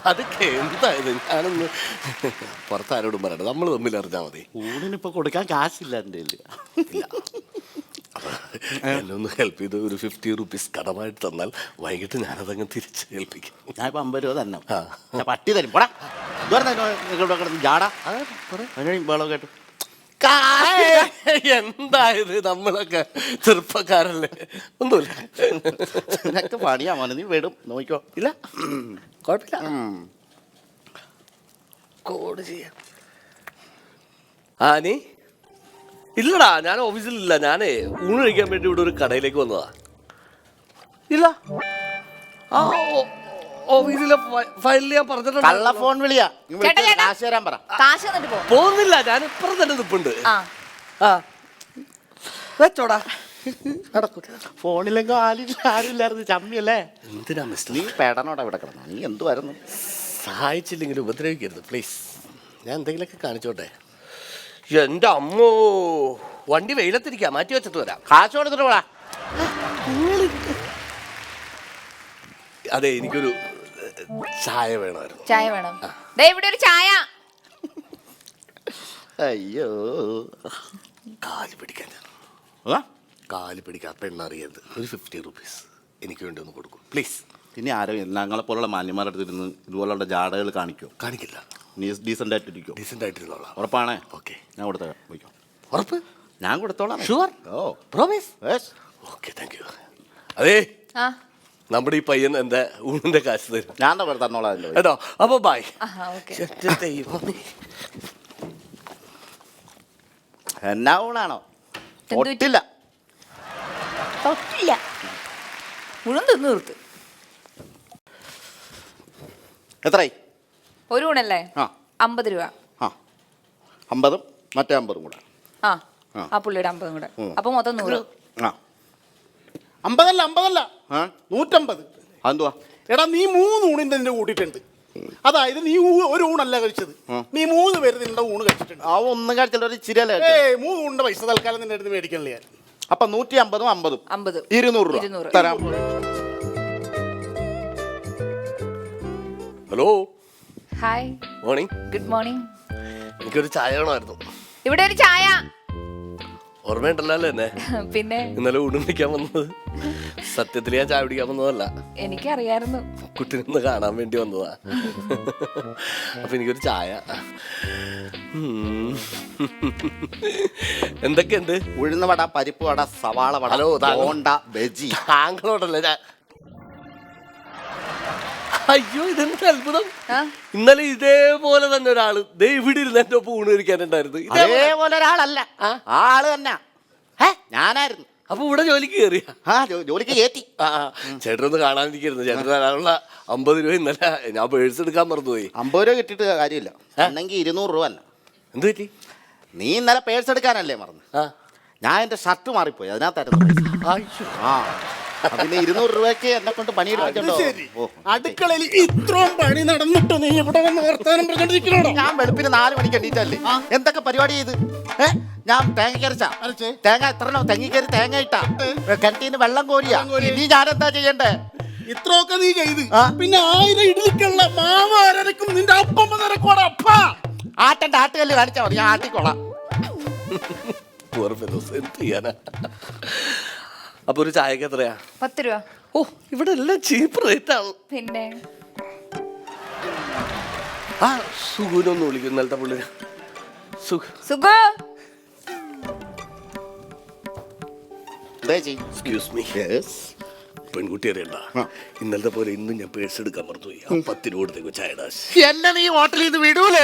അതൊക്കെ എന്തായത്? ഞാനൊന്ന് പുറത്താരോടും പറയണ്ട, നമ്മൾ തമ്മിൽ അറിഞ്ഞാൽ മതി. ഊണിനിപ്പോ കൊടുക്കാൻ കാശില്ല എൻ്റെ. എന്നെ ഒന്ന് ഹെൽപ്പ് ചെയ്ത് ഒരു 50 റുപ്പീസ് കടമായിട്ട് തന്നാൽ വൈകിട്ട് ഞാനതങ്ങ് തിരിച്ച് ഏൽപ്പിക്കും. ഞാൻ ഇപ്പൊ 50 രൂപ തന്നെ പട്ടി തരും. പോടാ ജാടാ കേട്ടു. എന്തായത്? നമ്മളൊക്കെ ചെറുപ്പക്കാരല്ലേ, ഒന്നുമില്ല. നിനക്ക് പണിയാ മോനെ, നീ വിടും നോക്കിക്കോ. ഇല്ല, കുഴപ്പമില്ല. കോഡ് ചെയ്യാം. നീ ഇല്ലടാ, ഞാൻ ഓഫീസിലില്ല. ഞാനേ ഊണ് കഴിക്കാൻ വേണ്ടി ഇവിടെ ഒരു കടയിലേക്ക് വന്നതാ. ഇല്ല, ആ ഓഫീസിലെ ഫയലിൽ ഞാൻ പറഞ്ഞിട്ടുണ്ട്. കള്ള ഫോൺ വിളിയാ. കാശ് തരാൻ പറ. കാശ് തന്നിട്ട് പോ. പോകുന്നില്ല, ഞാൻ ഇപ്പുറം തന്നെ നിൽപ്പുണ്ട്. വെച്ചോടാ. ഫോണിലെങ്കിലും ആരുമില്ലായിരുന്നു, ചമ്മിയല്ലേ. എന്തിനാ മിസ്റ്റർ? നീ പേടനോടാ ഇവിടെ കിടന്നു. നീ എന്തുവായിരുന്നു? സഹായിച്ചില്ലെങ്കിലും ഉപദ്രവിക്കരുത് പ്ലീസ്. ഞാൻ എന്തെങ്കിലുമൊക്കെ കാണിച്ചോട്ടെ. എൻ്റെ അമ്മോ, വണ്ടി വെയിലത്തിരിക്കാം, മാറ്റി വെച്ചിട്ട് വരാം. കാശ് കൊടുത്തിട്ട് പോടാ. അതെ, എനിക്കൊരു ചായ വേണമായിരുന്നു. ചായ വേണം. ദേ ഇവിടെ ഒരു ചായ. അയ്യോ, കാല് പിടിക്കാൻ കാല് പിടിക്കാൻ പെണ്ണറിയരുത്. ഒരു 50 റുപ്പീസ് എനിക്ക് വേണ്ടി ഒന്ന് കൊടുക്കും പ്ലീസ്. ഇനി ആരോ ഞങ്ങളെ പോലുള്ള മാന്യന്മാരുടെ അടുത്തിരുന്ന് ഇതുപോലുള്ള ജാടകൾ കാണിക്കോ? കാണിക്കില്ല. നീ ഡീസൻ്റ് ആയിട്ടിരിക്കും. ഡീസൻ്റ് ആയിട്ടിരുന്നോളാം. ഉറപ്പാണേ? ഓക്കെ, ഞാൻ കൊടുത്തേക്കാം. പോയിക്കോ. ഉറപ്പ്? ഞാൻ കൊടുത്തോളാം. ഷുവർ? ഓ, പ്രോമിസ്? Okay, thank you. അതേ, ആ, നമ്മുടെ ഈ പയ്യൻ എൻ്റെ ഊണിൻ്റെ കാശ് തരും. ഞാൻ തന്നോളാം കേട്ടോ. അപ്പൊ ബൈ. എന്നാ ഊണാണോ? തൊട്ടില്ല. തൊട്ടില്ല. ഊണും തിന്നു തീർത്ത്. എത്രയായി? ഒരു ഊണല്ലേ? ആ, 50 രൂപ. ആ, 50 മറ്റേ 50 കൂടെ. ആ, ആ പുള്ളിയുടെ 50 കൂടെ. അപ്പൊ മൊത്തം 100. ആ, 50 അല്ല, ആ, 150. അതെന്തുവാ? എടാ, നീ 3 ഊണിന്റെ നിന്റെ കൂട്ടിയിട്ടുണ്ട്. അതായത് നീ ഒരു ഊണല്ല കഴിച്ചത്, നീ 3 പേര് നിന്റെ ഊണ് കഴിച്ചിട്ടുണ്ട്. ആ, ഒന്നും കഴിച്ചില്ല, ഒരു ചിരിയല്ലേ. 3 ഊണിന്റെ പൈസ തൽക്കാലം നിന്റെ അടുത്ത് മേടിക്കണില്ല ഞാൻ. അപ്പൊ 150 50 50 200 രൂപ തരാം. Hello, hi, morning. Good morning. എനിക്കൊരു ചായ വേണമായിരുന്നു. ഇവിടെ ഒരു ചായ. ഓർമ്മയുണ്ടല്ലോ അല്ലേ എന്നെ? പിന്നെ ഇന്നലെ ഊണ് പിടിക്കാൻ വന്നത്? സത്യത്തിൽ ഞാൻ ചായ പിടിക്കാൻ വന്നതല്ല, എനിക്കറിയായിരുന്നു. കുട്ടിനൊന്ന് കാണാൻ വേണ്ടി വന്നതാ. അപ്പൊ എനിക്കൊരു ചായ. എന്തൊക്കെയുണ്ട്? ഉഴുന്ന വട, പരിപ്പ് വട, സവാള വട, ബോണ്ട, ബജി. താങ്കളോടല്ലേ ഞാൻ? അയ്യോ, ഇതെന്ത് അത്ഭുതം! ഇന്നലെ ഇതേപോലെ തന്നെ ഒരാള് ഇവിടെ ഇരുന്ന് എന്റെ ഒപ്പം ഊണ് കഴിക്കാനുണ്ടായിരുന്നു. ഇതേപോലെ ഒരാളല്ല, ആള് തന്നെ ഞാനായിരുന്നു. അപ്പൊ ഇവിടെ ജോലിക്ക് കയറിയ? ആ, ജോലിക്ക് കയറ്റി. ചേട്ടനൊന്ന് കാണാനിരിക്കുന്നു. ചേട്ടൻ തരാനുള്ള 50 രൂപ ഇന്നലെ ഞാൻ പേഴ്സ് എടുക്കാൻ മറന്നുപോയി. 50 രൂപ കിട്ടിയിട്ട് കാര്യമില്ല, എന്നെങ്കിൽ 200 രൂപ തന്നെ. എന്ത് പറ്റി? നീ ഇന്നലെ പേഴ്സ് എടുക്കാനല്ലേ മറന്നു? ഞാൻ എന്റെ ഷർട്ട് മാറിപ്പോയി, അതിനകത്തായിരുന്നു. ആ, പിന്നെ 200 രൂപയ്ക്ക് എന്നെ കൊണ്ട് പണിയെടുപ്പിച്ചോ. അടുക്കളയിൽ ഇത്രയും പണി നടന്നിട്ട് നീ ഇവിടെ വന്ന് വർത്താനം പറഞ്ഞോണ്ടിരിക്കണോ? ഞാൻ വെളുപ്പിന് 4 മണിക്ക് എണ്ണീറ്റല്ലേ എന്തൊക്കെ പരിപാടി ചെയ്ത്. ഞാൻ തേങ്ങ അരച്ചാ, തേങ്ങ എത്രനോ തെങ്ങിക്കറി തേങ്ങ ഇട്ടാ, കിണറ്റീന്ന് വെള്ളം കോരിയാ. ഇനി ഞാൻ എന്താ ചെയ്യണ്ടേ? ഇത്രയൊക്കെ നീ ചെയ്ത് പിന്നെ 1000 ഇഡ്ലിക്കുള്ള മാവ് അരക്കും നിന്റെ അപ്പം നിരക്കോടെ അപ്പ ആട്ടന്റെ ആട്ടുകല്ല് കാണിച്ചാൽ മതി, ഞാൻ ആട്ടിക്കൊള്ളാം. എന്ത് ചെയ്യാനാ? അപ്പൊ ഒരു ചായക്ക് എത്രയാ? 10 രൂപ. ഓ, ഇവിടെ എല്ലാം ചീപ്പ് റേറ്റ് ആണ്. പിന്നെ ആ സുഖൂനൊന്ന് വിളിക്കും ഇന്നലത്തെ പുള്ളി. Sukhu excuse me. പെൺകുട്ടി അറിയണ്ട, ഇന്നലത്തെ പോലെ ഇന്നും ഞാൻ പേഴ്സ് എടുക്കാൻ മറന്നുപോയി. 10 രൂപ കൊടുത്തേക്ക് ചായ. എന്നെ നീ ഹോട്ടലിൽ നിന്ന് വിടൂലേ?